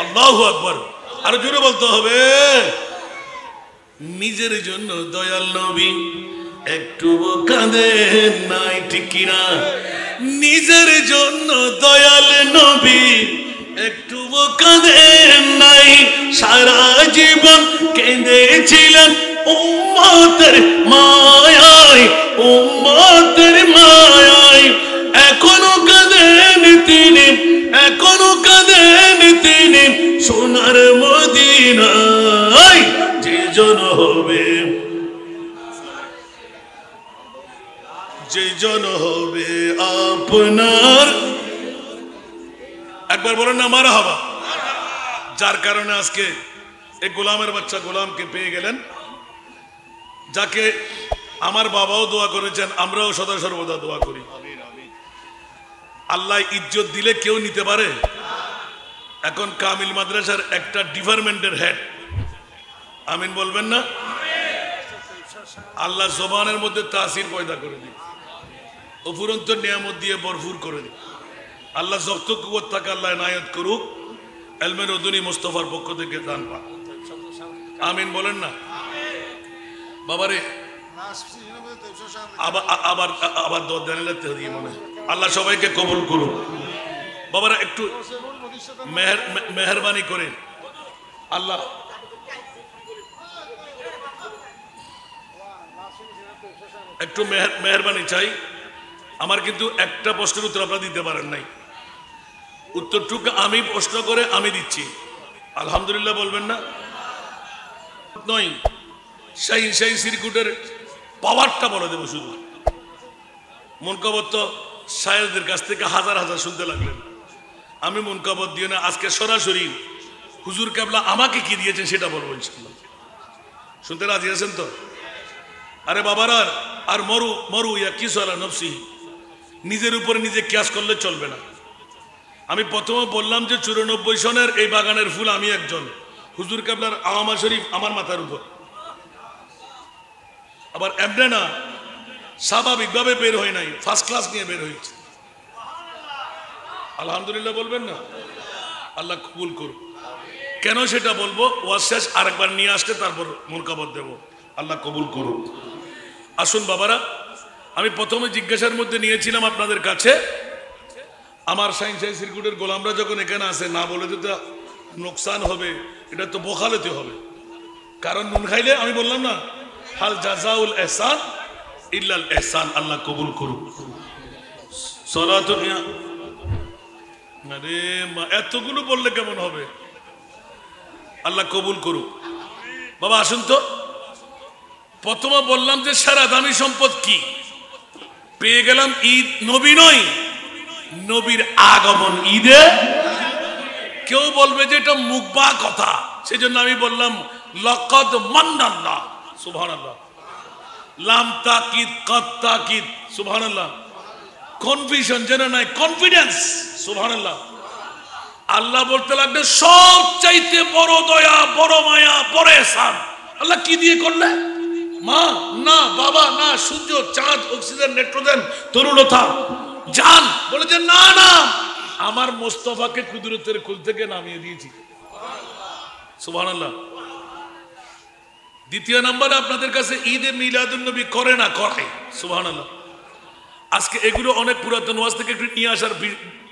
আল্লাহু আকবার আরো জোরে বলতে হবে নিজের জন্য দয়াল নবী একটু কাঁদেন নাই ঠিক কিনা নিজের জন্য দয়াল নবী একটু কাঁদেন নাই সারা জীবন কেঁদেছিলেন উম্মতের মায়ায় উম্মতের মায়ায় এখনো কাঁদেন তিনি এখনো কাঁদেন তিনি সোনার মদিনায় যে জন হবে যে জন হবে আপনার একবার বলেন না মারহাবা যার কারণে আজকে এই গোলামের বাচ্চা গোলামকে পেয়ে গেলেন যাকে আমার বাবাও দোয়া করেছেন আমরাও সদা সর্বদা দোয়া করি আল্লাহ ইজ্জত দিলে কেউ নিতে পারে এখন কামিল মাদ্রাসার একটা ডিপার্টমেন্টের হেড আমিন বলবেন না আল্লাহ জবানের মধ্যে তাসির পয়দা করে দিন অফুরন্ত নিয়ামত দিয়ে ভরপুর করে দিন আল্লাহ যত কুওয়াত থাকে আল্লাহ ইনায়াত করুক এলমের উদুনি মুস্তাফার পক্ষ থেকে দান পাক আমিন বলেন না বাবারে আবার আবার আবার দোয়া দেন লাগতে মনে আল্লাহ সবাইকে কবুল করুক বাবারা একটু মেহেরবানি করে আল্লাহ একটু মেহেরবানি চাই আমার কিন্তু একটা প্রশ্নের উত্তর আপনারা দিতে পারেন নাই উত্তরটুকু আমি প্রশ্ন করে আমি দিচ্ছি আলহামদুলিল্লাহ বলবেন না নয় সেই সেই সিরকুটের পাওয়ারটা বলে দেবো শুধু মনকাবত তো শায়েরদের কাছ থেকে হাজার হাজার শুনতে লাগলেন আমি মনকাবত দিয়ে না আজকে সরাসরি হুজুর কেবলা আমাকে কি দিয়েছেন সেটা বলবো ইনশাআল্লাহ শুনতে রাজি আছেন তো আরে বাবারা আর মরু মরু ইয়া কিসলা নফসি নিজের উপরে নিজে কিয়াস করলে চলবে না আমি প্রথমে বললাম যে 94 সনের এই বাগানের ফুল আমি একজন হুজুর কেবলার আওয়ামা শরীফ আমার মাথার উপর আবার এমনি না স্বাভাবিকভাবে বের হয় নাই ফার্স্ট ক্লাস নিয়ে বের হয়েছে আলহামদুলিল্লাহ বলবেন না আল্লাহ কবুল করুন কেন সেটা বলবো ওয়াজ শেষ আরেকবার নিয়ে আসলে তারপর মুনকাবত দেব আল্লাহ কবুল করুন আসুন বাবারা আমি প্রথমে জিজ্ঞাসার মধ্যে নিয়েছিলাম আপনাদের কাছে আমার সাইন্স সিরকুটের গোলামরা যখন এখানে আসে না বলে দিতে নোকসান হবে এটা তো বখালতি হবে কারণ নুন খাইলে আমি বললাম না হাল জাযাউল ইহসান ইল্লাল ইহসান আল্লাহ কবুল করুক সালাতু আরে মা এতগুলো বললে কেমন হবে আল্লাহ কবুল করুক বাবা আসুন তো প্রথমে বললাম যে সারা দামি সম্পদ কি পেয়ে গেলাম ঈদ নবী নয় নবীর আগমন ঈদে কেউ বলবে যে এটা মুখবা কথা সেজন্য আমি বললাম লাকাদ মান্নাল্লাহ সুবহানাল্লাহ লাম তাকিদ কাদ তাকিদ সুবহানাল্লাহ কনফিউশন যেন নাই কনফিডেন্স সুবহানাল্লাহ আল্লাহ বলতে লাগবে সবচাইতে বড় দয়া বড় মায়া বড় ihsan আল্লাহ কি দিয়ে করলে মা না বাবা না সূর্য চাঁদ অক্সিজেন নাইট্রোজেন তরুলতা জান বলে যে না না আমার মুস্তাফাকে কুদরতের কুল থেকে নামিয়ে দিয়েছি সুবহানাল্লাহ দ্বিতীয় নম্বরে আপনাদের কাছে ঈদে মিলাদুন নবী করে না করে সুবহানাল্লাহ আজকে এগুলো অনেক পুরাতন ওয়াজ থেকে একটু নিয়ে আসার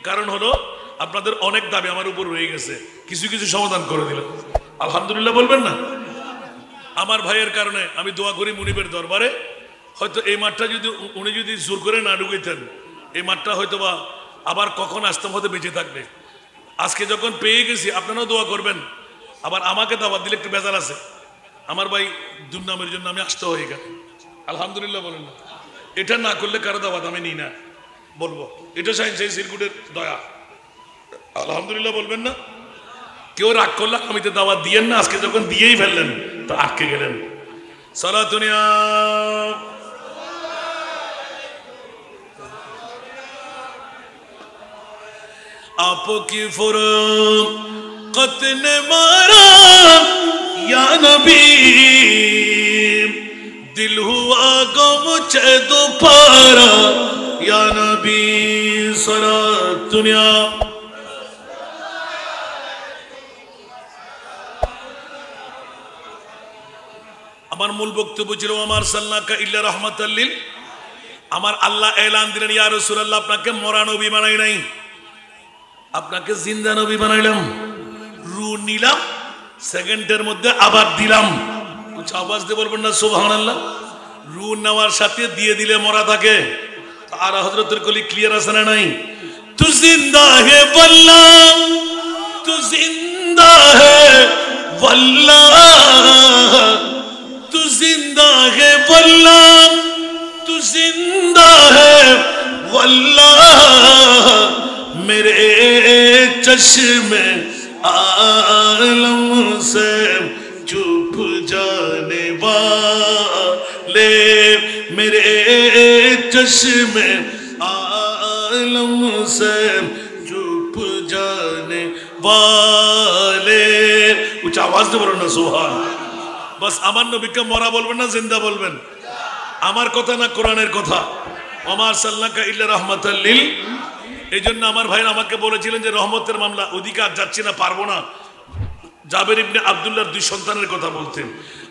কারণ হলো আপনাদের অনেক দাবি আমার উপর রয়ে গেছে কিছু কিছু সমাধান করে দিলাম আলহামদুলিল্লাহ বলবেন না আমার ভাইয়ের কারণে আমি দোয়া করি মুনিবের দরবারে হয়তো এই মাঠটা যদি উনি যদি জোর করে না ঢুকাইতেন এই মাঠটা হয়তো বা আবার কখন আসতাম হয়তো বেঁচে থাকবে আজকে যখন পেয়ে গেছি আপনারাও দোয়া করবেন আবার আমাকে দাওয়াত দিলে একটু বেজার আছে, আমার ভাই দুর্নামের জন্য আমি আসতে হয়ে গেল। আলহামদুলিল্লাহ বলেন না, এটা না করলে কারো দাওয়াত আমি নিই না, বলবো এটা সেই সিরকুটের দয়া। আলহামদুলিল্লাহ বলবেন না? কেউ রাগ করলে আমি তো দাওয়াত দিয়েন না, আজকে যখন দিয়েই ফেললেন তো আটকে গেলেন। সালাতুনিয়া आपकी फुरकत ने मारा या नबी, दिल हुआ गम मुझे दोबारा या नबी सलात दुनिया। আমার মূল বক্তব্য ছিল আমার সাল্লাকা ইল্লা রাহমাতাল লিল, আমার আল্লাহ এলান দিলেন ইয়া রাসূলুল্লাহ আপনাকে মরা নবী বানাই নাই, আপনাকে জিন্দা নবী বানাইলাম। রু নিলাম, সেকেন্ডের মধ্যে আবার দিলাম। কিছু আওয়াজ দিয়ে বলবেন না সুবহানাল্লাহ? রু নেওয়ার সাথে দিয়ে দিলে মরা থাকে। আর হযরতের কলি ক্লিয়ার আছে না নাই? তু জিন্দা হে বল্লাহ, তু জিন্দা হে বল্লাহ, তু জিন্দা হে বল্লাহ, তু জিন্দা হে বল্লাহ, मेरे चश्मे आलम से चुप जाने वाले, मेरे चश्मे आलम से चुप जाने वाले। कुछ आवाज दे बोलो ना सुभान। बस আমার নবীকে মরা বলবেন না জিন্দা বলবেন? আমার কথা না কোরআনের কথা। ওমা সাল্লাকা ইল্লা রাহমাতাল লিল। এই জন্য আমার ভাই আমাকে বলেছিলেন যে রহমতের মামলা অধিকার যাচ্ছি না, পারবো না। জাবের ইবনে আব্দুল্লাহর 2 সন্তানের কথা বলতেন।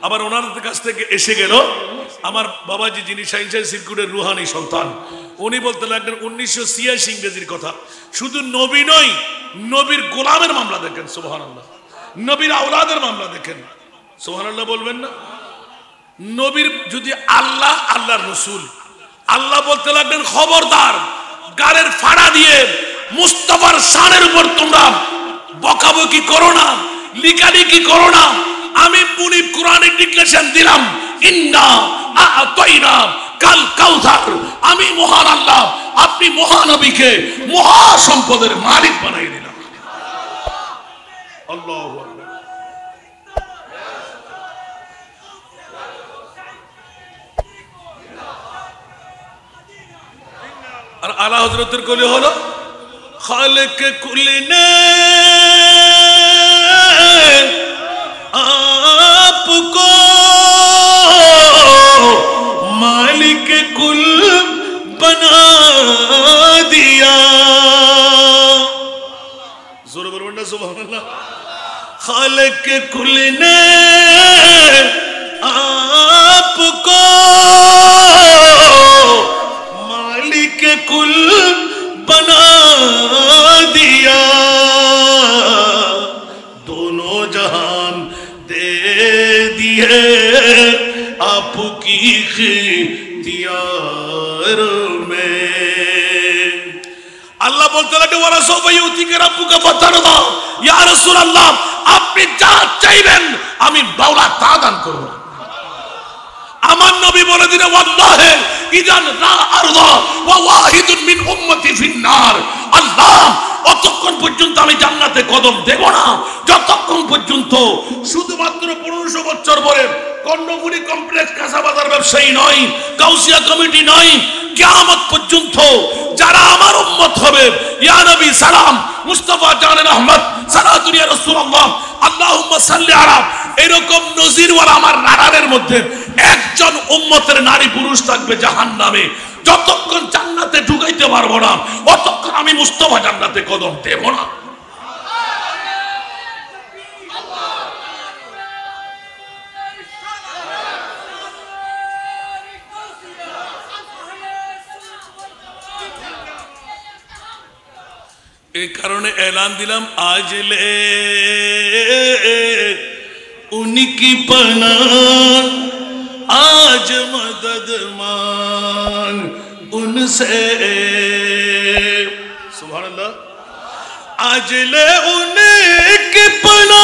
আবার ওনার কাছ থেকে এসে গেল আমার বাবাজি, যিনি সাইন্সের সিরকুটের রুহানি সন্তান, উনি বলতে লাগলেন 1986 ইংরেজির কথা। শুধু নবী নয়, নবীর গোলামের মামলা দেখেন সুবহানাল্লাহ, নবীর আওলাদের মামলা দেখেন সুবহানাল্লাহ বলবেন না? নবীর যদি আল্লাহ, আল্লাহর রাসূল, আল্লাহ বলতে লাগলেন খবরদার গালের ফাড়া দিয়ে মুস্তাফার শানের উপর তোমরা বকাবকি করো না, লিকালিকি করো না। আমি মুনিব কোরআনিক ডিক্লারেশন দিলাম, ইন্না আ'তাইনা কাল কাউসার। আমি মহান আল্লাহ, আপনি মহানবীকে মহা সম্পদের মালিক বানাই দিলাম। আল্লাহু আকবার। আর আলা হযরতের কলি হলো খালিক কুল ने आपको मालिक कुल बना दिया। जोर बोलবেন না সুবহানাল্লাহ? खालिक कुल ने आपको मालिक कुल बना दिया, दोनों जहान दे दिए आपकी इख्तियार में। আল্লাহ বলতে লাগে ওয়ালা সাওফা ইউতিকা রাব্বুকা ফাতারদা। ইয়া রাসূলুল্লাহ আপনি যা চাইবেন আমি মাওলা তা দান করব। আমার নবী বলে দিলে ওয়াল্লাহি ইদান লা আরদা ওয়া ওয়াহিদুন মিন উম্মতি ফিন্নার। আল্লাহ অতক্ষণ পর্যন্ত আমি জান্নাতে কদম দেব না যতক্ষণ পর্যন্ত শুধুমাত্র 1500 বছর পরে কর্ণফুলী কমপ্লেক্স কাঁচাবাজার ব্যবসায়ী নয়, কাউসিয়া কমিটি নয়, কিয়ামত পর্যন্ত যারা আমার উম্মত হবে, ইয়া নবী সালাম, মুস্তাফা জানের আহমদ সালাতুন ইয়া রাসূলুল্লাহ আল্লাহুম্মা সাল্লি আলা, এরকম নজিরওয়ালা আমার রাডারের মধ্যে একজন উম্মতের নারী পুরুষ থাকবে জাহান্নামে। যতক্ষণ জান্নাতে ঢুকাইতে পারবো না ততক্ষণ আমি মুস্তাফা জান্নাতে কদম দেব না। এই কারণে এলান দিলাম আজ লে উনকি পনা आज मदद मांग उनसे। सुभान अल्लाह। आज ले उनकी पना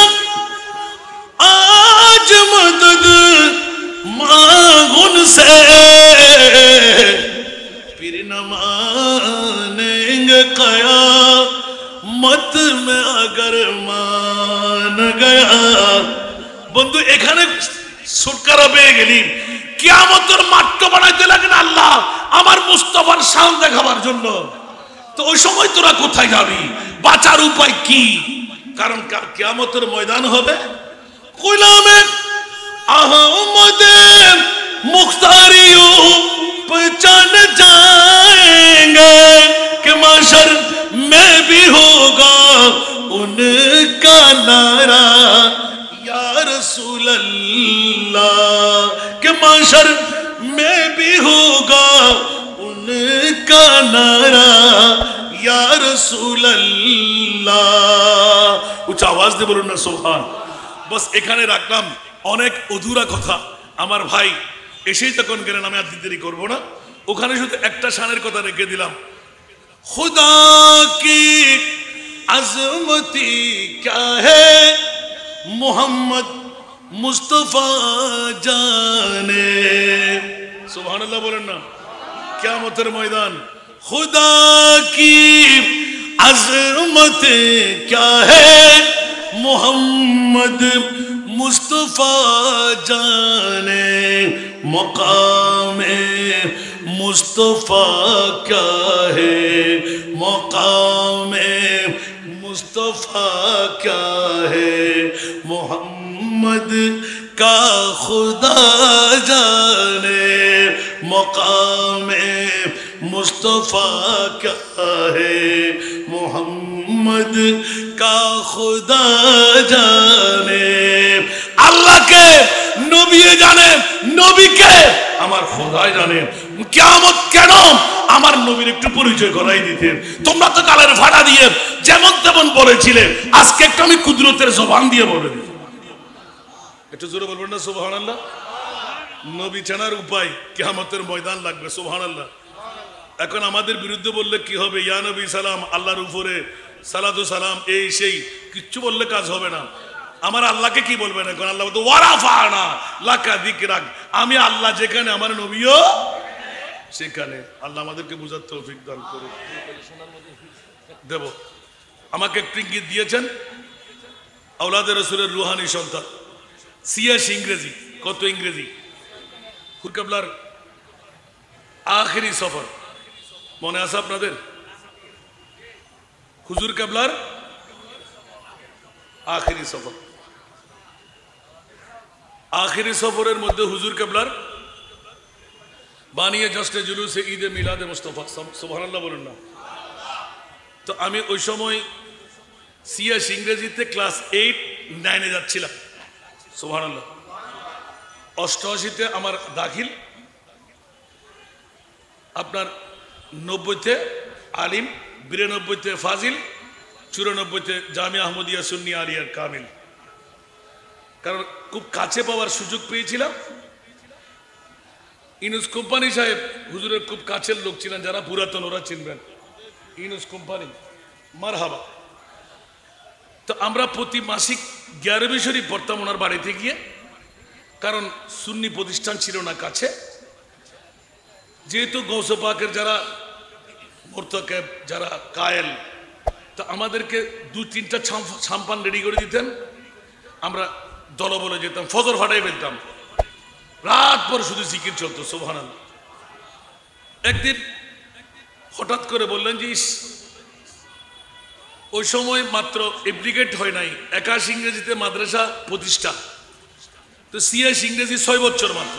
গয়া। বন্ধু এখানে ছুটকারা পেয়ে গেলি, কিয়ামতের মাঠ বানাইতে লাগেন আল্লাহ আমার মুস্তাফার শান দেখাবার জন্য। তো ওই সময় তোরা কোথায় যাবি? বাঁচার উপায় কি? কারণ কিয়ামতের ময়দান হবে গোলামে আহমদে মুখতারিও पहचान जाएंगे कि माशर में भी होगा उनका नारा या रसूल अल्लाह, कि माशर में भी होगा उनका नारा या रसूल अल्लाह। उच्च आवाज दे बोलুন না সুবহান। बस এখানে রাখলাম, অনেক অধুরা কথা। আমার ভাই এসেই তখন গেলেন, আমি আর দেরি করবো না। ওখানে শুধু একটা শানের কথা রেখে দিলাম, খুদা কি আজমতি ক্যা হে মোহাম্মদ মুস্তফা জানে। সুবহানাল্লাহ বলেন না। কিয়ামতের ময়দান, খুদা কি আজমত ক্যা হে মোহাম্মদ मुस्तफा जाने, मकामे मुस्तफा क्या है, मकामे मुस्तफा क्या है, मोहम्मद का खुदा जाने, मकामे मुस्तफा क्या है, मोहम्मद का खुदा जाने। अल्लाह के नबी जाने, नबी के আমার খোদাই জানে। কিয়ামত কেন? আমার নবীর একটু পরিচয় করাই দিতেন। তোমরা তো কালের ভাড়া দিয়ে যেমন তেমন বলেছিলে, আজকে একটু আমি কুদরতের জবান দিয়ে বলে দিই। একটু জোরে বলবেন না সুবহানাল্লাহ। নবী চেনার উপায় কিয়ামতের ময়দান লাগবে। সুবহানাল্লাহ। এখন আমাদের বিরুদ্ধে বললে কি হবে? ইয়া নবী সালাম, আল্লাহর উপরে সালাতু সালাম, এই সেই কিচ্ছু বললে কাজ হবে না। আমার আল্লাহকে কি বলবেন এখন? আল্লাহ বলতে ওয়ারাফানা লাকা যিকরাক, আমি আল্লাহ যেখানে আমার নবীও সেখানে। আল্লাহ আমাদেরকে বুঝার তৌফিক দান করুন। দেব আমাকে একটু ইঙ্গিত দিয়েছেন, আওলাদে রাসূলের রুহানি সন্তান, সিএস ইংরেজি। কত ইংরেজি? হুজুর কেবলার আখিরি সফর মনে আছে আপনাদের? হুজুর কেবলার আখিরি সফর, আখিরি সফরের মধ্যে হুজুর কেবলার বানিয়ে জশ্নে জুলুসে ঈদে মিলাদে মুস্তাফা। সুবহানাল্লাহ বলুন না। তো আমি ওই সময় সিএস ইংরেজিতে ক্লাস 8-9 যাচ্ছিলাম। সুবহানাল্লাহ। 88-তে আমার দাখিল, আপনার 90-তে আলিম, 92-তে ফাজিল, 94-তে জামিয়া আহমদিয়া সুন্নি আলিয়ার কামিল। কারণ খুব কাছে পাওয়ার সুযোগ পেয়েছিলাম। ইনুস কোম্পানি সাহেব হুজুরের খুব কাছের লোক ছিলেন, যারা পুরাতন ওরা চিনবেন। ইনুস কোম্পানি মারহাবা। তো আমরা প্রতি মাসিক 11 শরীফ পড়তাম ওনার বাড়িতে গিয়ে, কারণ সুন্নি প্রতিষ্ঠান ছিল না কাছে। যেহেতু গৌসে পাকের যারা মোরতাকেব, যারা কায়েল, তো আমাদেরকে 2-3টা ছাম্পান রেডি করে দিতেন। আমরা দলবলে যেতাম, ফজর ফাটাই ফেলতাম, রাত পর শুধু জিকির চলতো। সুবহানাল্লাহ। একদিন হঠাৎ করে বললেন যে ওই সময় মাত্র এপ্লিকেট হয় নাই, 81 ইংরেজিতে মাদ্রাসা প্রতিষ্ঠা। তো সিএস ইংরেজি 6 বছর মাত্র,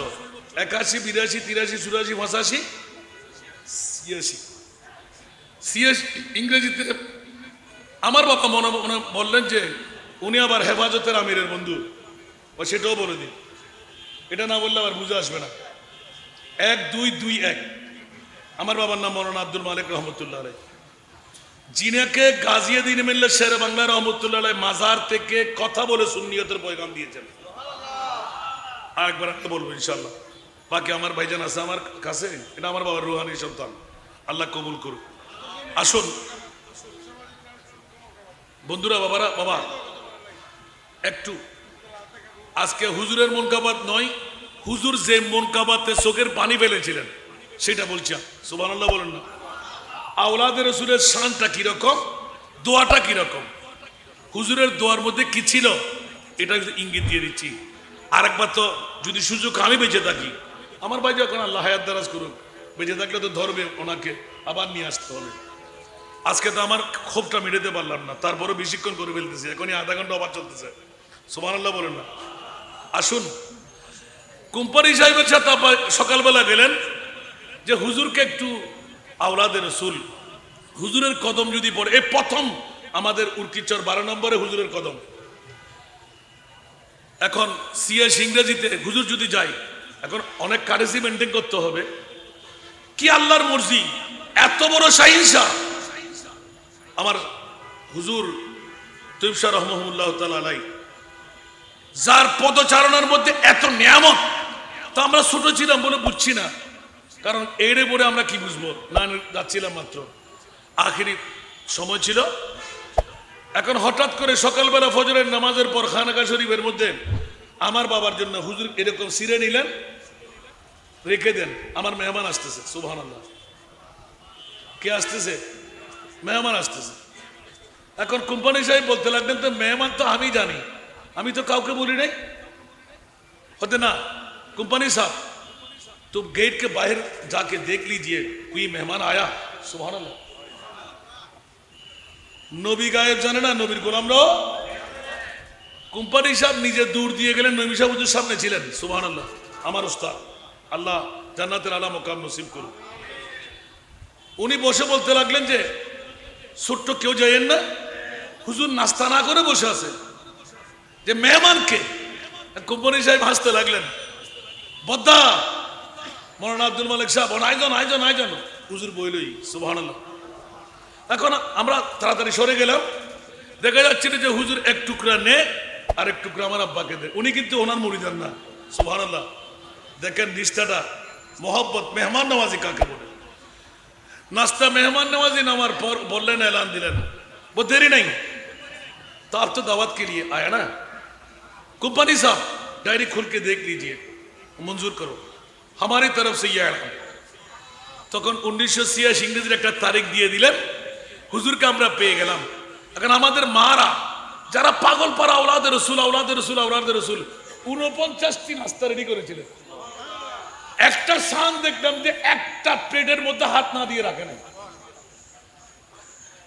81, 82, 83, 84, 85, 86। সিএস ইংরেজিতে আমার বাবা মনে মনে বললেন যে উনি আবার হেফাজতের আমিরের বন্ধু, ও সেটাও বলে দিন। এটা না বললে আবার বুঝে আসবে না। 1221 আমার বাবার নাম মৌলানা আব্দুল মালিক রহমতুল্লাহ আলাইহি, যিনাকে গাজিয়াদিন মিল্লাত শের বাংলা রহমতুল্লাহ আলাইহি মাজার থেকে কথা বলে সুন্নিয়তের পয়গাম দিয়েছেন। আরেকবার একটা বলবো ইনশাআল্লাহ। বাকি আমার ভাইজান আছে আমার কাছে, এটা আমার বাবার রুহানি সন্তান, আল্লাহ কবুল করুক। আসুন বন্ধুরা, বাবারা, বাবা একটু আজকে হুজুরের মুনকাবাত নয়, হুজুর যে মুনকাবাতে চোখের পানি ফেলেছিলেন সেটা বলছি। সুবহানাল্লাহ বলেন না। আওলাদে রাসূলের শানটা কিরকম, দোয়াটা কিরকম, হুজুরের দোয়ার মধ্যে কি ছিল এটা ইঙ্গিত দিয়ে দিচ্ছি। আরেকবার তো যদি সুযোগ আমি বেঁচে থাকি, আমার ভাই যখন আল্লাহ হায়াত দারাজ করুক, বেঁচে থাকলে তো ধরবে ওনাকে, আবার নিয়ে আসতে হবে। আজকে তো আমার ক্ষোভটা মেটাতে পারলাম না, তারপরে বেশিক্ষণ করে ফেলতেছি, এখনই আধা ঘন্টা আবার চলতেছে। সুবহানাল্লাহ বলেন না। আসুন, কোম্পানি সাহেবের সাথে সকালবেলা গেলেন যে হুজুরকে একটু আওলাদের রসুল, হুজুরের কদম যদি পড়ে, এই প্রথম আমাদের উর্কিচর 12 নম্বরে হুজুরের কদম। এখন সিএস ইংরেজিতে হুজুর যদি যাই, এখন অনেক কারেন্সি মেনটেন করতে হবে। কি আল্লাহর মর্জি, এত বড় শাহিনশা আমার হুজুর তৈয়ব শাহ রহমাহুল্লাহ তাআলা আলাইহি, যার পদচারণার মধ্যে এত নিয়ামত। তো আমরা ছোট ছিলাম বলে বুঝছি না, কারণ এরে পরে আমরা কি বুঝবো, না যাচ্ছিলাম মাত্র, আখিরি সময় ছিল। এখন হঠাৎ করে সকালবেলা ফজরের নামাজের পর খানাকা শরীফের মধ্যে আমার বাবার জন্য হুজুর এরকম সিরে নিলেন, রেখে দেন, আমার মেহমান আসতেছে। সুবহানাল্লাহ, কে আসতেছে? মেহমান আসতেছে। এখন কোম্পানি সাহেব বলতে লাগলেন, তো মেহমান তো আমি জানি, আমি তো কাউকে বলি নাই। होते ना कंपनी साहब, तुम गेट के बाहर जाके देख लीजिए कोई मेहमान आया। सुभान अल्लाह। नबी गायब जाने ना, नबीर गोलामরা কোম্পানি সাহেব নিজে দূর দিয়ে গেলেন, নবী সাহেব হুজুর সামনে ছিলেন। সুবহানাল্লাহ, আমার উস্তাদ, আল্লাহ জান্নাতের আলা মাকাম নসিব করুন। উনি বসে বলতে লাগলেন যে ছোট্ট কেউ যায়েন না, হুজুর নাস্তা না করে বসে আছে, যে মেহমানকে। কোম্পানি সাহেব হাসতে লাগলেন, বদ্দা মৌলানা আব্দুল মালিক সাহেব আইজন আইজন আইজন, হুজুর বইলই। সুবহানাল্লাহ। এখন আমরা তাড়াতাড়ি সরে গেলাম, দেখা যাচ্ছে যে হুজুর এক টুকরা নে আর এক টুকরা আমার আব্বাকে দে। উনি কিন্তু ওনার মুরিদান না। সুবহানাল্লাহ, দেখেন নিষ্ঠাটা, মোহব্বত, মেহমান নওয়াজি কাকে বলে। नाश्ता मेहमान नवाजी नामार पर बोलने ऐलान दिलन, वो देरी नहीं, तो आप तो दावत के लिए आया ना। कंपनी साहब डायरी खोल के देख लीजिए, मंजूर करो हमारी तरफ से ये ऐलान। তখন 1986 ইংরেজির একটা তারিখ দিয়ে দিলেন, হুজুরকে আমরা পেয়ে গেলাম। এখন আমাদের মারা যারা পাগল পারা আওলাদে রসুল আওলাদে রসুল আওলাদে রসুল 49টি নাস্তা রেডি করেছিলেন। একটা সান দেখলাম যে একটা প্লেটের মধ্যে হাত না দিয়ে রাখে নাই,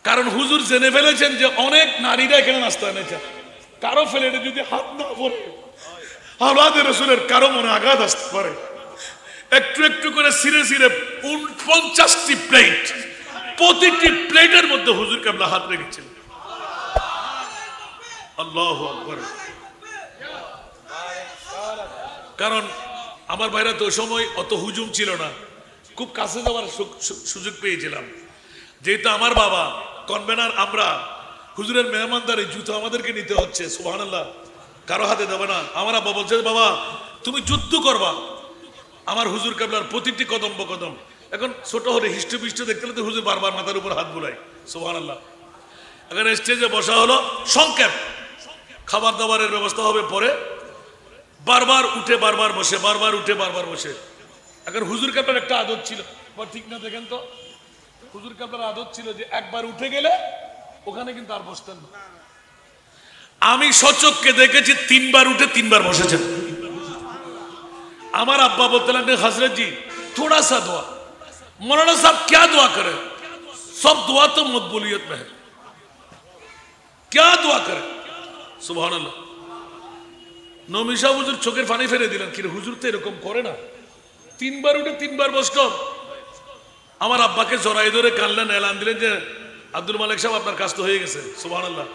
কারণ হুজুর জেনে ফেলেছেন যে অনেক নারীরা এখানে নাস্তা এনেছে, কারো প্লেটে যদি হাত না পড়ে আওলাদে রসুলের কারো মনে আঘাত আসতে পারে। একটু একটু করে সিরে সিরে 50টি প্লেট, প্রতিটি প্লেটের মধ্যে হুজুর কেবলা হাত রেখেছিলেন। আল্লাহু আকবার। কারণ আমার ভাইরা তো সময় অত হুজুম ছিল না, খুব কাছে যাওয়ার সুযোগ পেয়েছিলাম। যেহেতু আমার বাবা কনভেনার, আমরা হুজুরের মেহমানদারি জুতো আমাদেরকে নিতে হচ্ছে। সুবহানাল্লাহ, কারো হাতে দেবে না। আমার আব্বা বলছে, বাবা তুমি যুদ্ধ করবা। আমার হুজুর কেবলার প্রতিটি কদম বকদম। এখন ছোট হলে হিষ্টপিষ্ট দেখতে হলে তো হুজুর বারবার মাথার উপর হাত বুলায়। সুবহানাল্লাহ। এখন স্টেজে বসা হলো, সংক্ষেপ খাবার দাবারের ব্যবস্থা হবে পরে, বারবার উঠে বারবার বসে, বারবার উঠে বারবার বসে। এখন হুজুর কাপড়ার একটা আদত ছিল, ঠিক না? দেখেন তো, হুজুর কাপড়ার আদত ছিল যে একবার উঠে গেলে ওখানে কিন্তু আর বসতেন না। আমি সচক্ষে দেখেছি 3বার উঠে 3বার বসেছেন। আমার আব্বা বলতে লাগলেন, হযরত জি थोड़ा सा दुआ। मौलाना साहब क्या दुआ करें? सब दुआ तो मकबूलियत में है, क्या दुआ करें? सुभान अल्लाह। নমিশা হুজুর চোখের পানি ফেলে দিলেন, কি হুজুর তো এরকম করে না, 3বার উঠে 3বার বসতো। আমার আব্বাকে জড়াই ধরে কানলেন, এলান দিলেন যে আব্দুল মালিক সাহেব আপনার কাজ তো হয়ে গেছে। সুবহানাল্লাহ।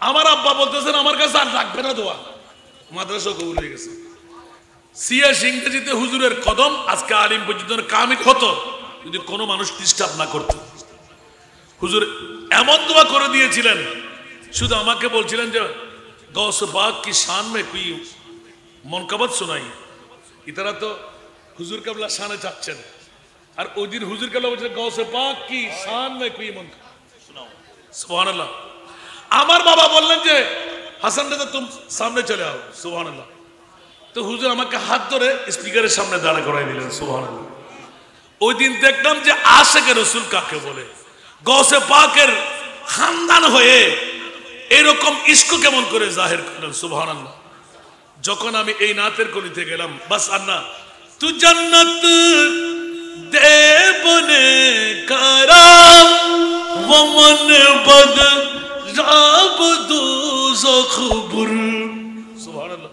আমার আব্বা বলতেছেন আমার কাছে আর রাখবে না দোয়া, মাদ্রাসা কবুল হয়ে গেছে। সিএস ইংরেজিতে হুজুরের কদম আজকে আলিম পর্যন্ত কামিল হতো যদি কোনো মানুষ ডিস্টার্ব না করত। হুজুর এমন দোয়া করে দিয়েছিলেন, শুধু আমাকে বলছিলেন যে गौस पाक की शान में कोई मनकबत सुनाई। इतना तो हुजूर कबला शान चाচ্ছেন, আর ওই দিন হুজুর কবলা বলছিলেন गौस पाक की शान में कोई मनकबत सुनाओ। सुभान अल्लाह। আমার বাবা বললেন যে হাসান দাদা তুমি সামনে চলে आओ। সুবহান আল্লাহ। তো হুজুর আমাকে হাত ধরে স্পিকারের সামনে দাঁড়া করাই দিলেন। সুবহান আল্লাহ। ওই দিন দেখলাম যে আশিকে রাসূল কাকে বলে, গৌসে পাকের খানদান হয়ে এরকম ইস্ক কেমন করে জাহির করলেন সুবহানাল্লাহ। যখন আমি এই নাতের কলিতে গেলাম, বাস আর না, তু জান্নাত দে বনে কারাম ওমন বদ রাব দুজখ বুর। সুবহানাল্লাহ,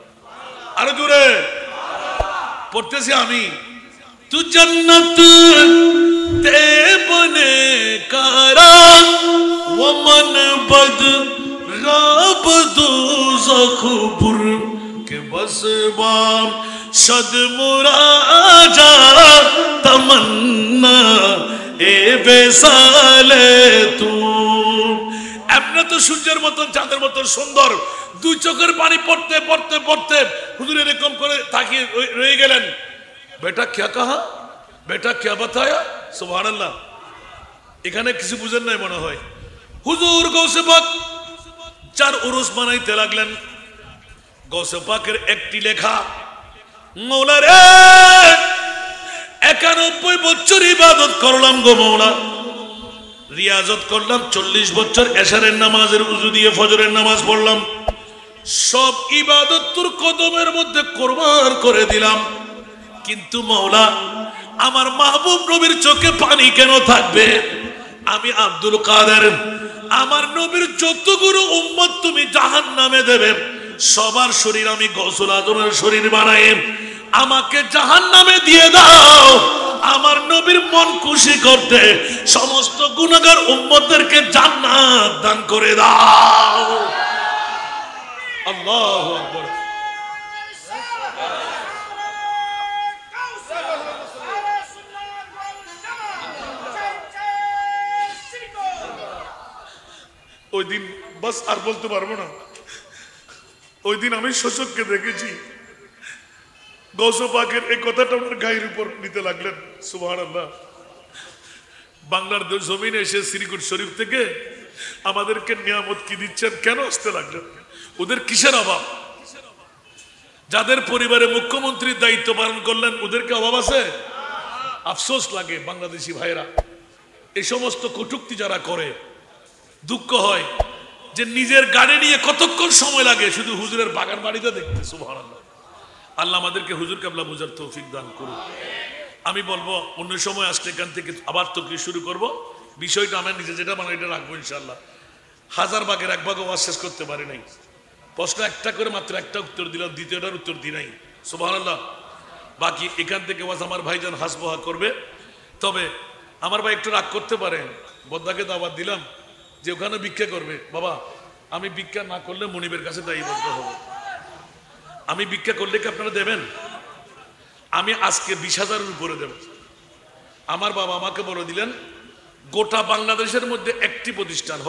আরো জোরে পড়তেছি আমি। তু জান্নাত দে বনে কারাম ওমন বদ রাব দুজখ বুর के बस बाम शद मुराजा तमन्ना ए बेसाले तू। এমনি তো সূর্যের মতন চাঁদের মতন সুন্দর, দুই চোখের পানি পড়তে পড়তে পড়তে হুজুর এরকম করে তাকিয়ে রয়ে গেলেন। বেটা क्या कहा, বেটা क्या बताया। সুবহানাল্লাহ, এখানে কিছু বুঝেন নাই মনে হয়। হুজুর গৌসে পাক চার উরুস বানাইতে লাগলেন। গৌসে পাকের একটি লেখা, মৌলা রে 91 বছর ইবাদত করলাম গো মৌলা, রিয়াজত করলাম 40 বছর, এশারের নামাজের উজু দিয়ে ফজরের নামাজ পড়লাম, সব ইবাদত তোর কদমের মধ্যে কুরবান করে দিলাম, কিন্তু মৌলা আমার মাহবুব নবীর চোখে পানি কেন থাকবে? আমি আব্দুল কাদের, আমার নবীর যতগুলো উম্মত তুমি জাহান্নামে দেবে, সবার শরীর আমি গৌসুল আজমের শরীর বানাই আমাকে জাহান্নামে দিয়ে দাও। আমার নবীর মন খুশি করতে সমস্ত গুনাহগার উম্মতদেরকে জান্নাত দান করে দাও। আল্লাহু আকবার। ওই দিন বাস আর বলতে পারবো না। ওই দিন আমি শোষককে দেখেছি, গৌসে পাকের এই কথাটা ওনার গায়ের উপর নিতে লাগলেন। সুবহানাল্লাহ, বাংলার জমিনে এসে শ্রীকুট শরীফ থেকে আমাদেরকে নিয়ামত কি দিচ্ছেন, কেন আসতে লাগলেন? ওদের কিসের অভাব? যাদের পরিবারে মুখ্যমন্ত্রীর দায়িত্ব পালন করলেন ওদেরকে অভাব আছে? আফসোস লাগে বাংলাদেশি ভাইরা, এই সমস্ত কটূক্তি যারা করে দুঃখ হয় যে নিজের গাড়ি নিয়ে কতক্ষণ সময় লাগে শুধু হুজুরের বাগান বাড়িতে দেখতে। সুবহানাল্লাহ, আল্লাহ আমাদেরকে হুজুর কাবলা বুঝার তৌফিক দান করুন। আমি বলবো অন্য সময় আসলে এখান থেকে আবার তকরির শুরু করব। বিষয়টা আমার নিজে যেটা মানে এটা রাখবো ইনশাআল্লাহ। 1000 ভাগের 1 ভাগও শেষ করতে পারি নাই। প্রশ্ন একটা করে মাত্র একটা উত্তর দিলাম, দ্বিতীয়টার উত্তর দিই নাই। সুবহানাল্লাহ, বাকি এখান থেকে ওয়াজ আমার ভাইজান হাসবোহা করবে। তবে আমার ভাই একটু রাগ করতে পারেন, বদ্দাকে দাওয়াত দিলাম যে ওখানে ভিক্ষা করবে। বাবা, আমি ভিক্ষা না করলে মনিবের কাছে দায়বদ্ধ হব। আমি ভিক্ষা করলে কি আপনারা দেবেন? আমি আজকে 20,000-এর উপরে দেব। আমার বাবা আমাকে বলে দিলেন গোটা বাংলাদেশের মধ্যে একটি প্রতিষ্ঠান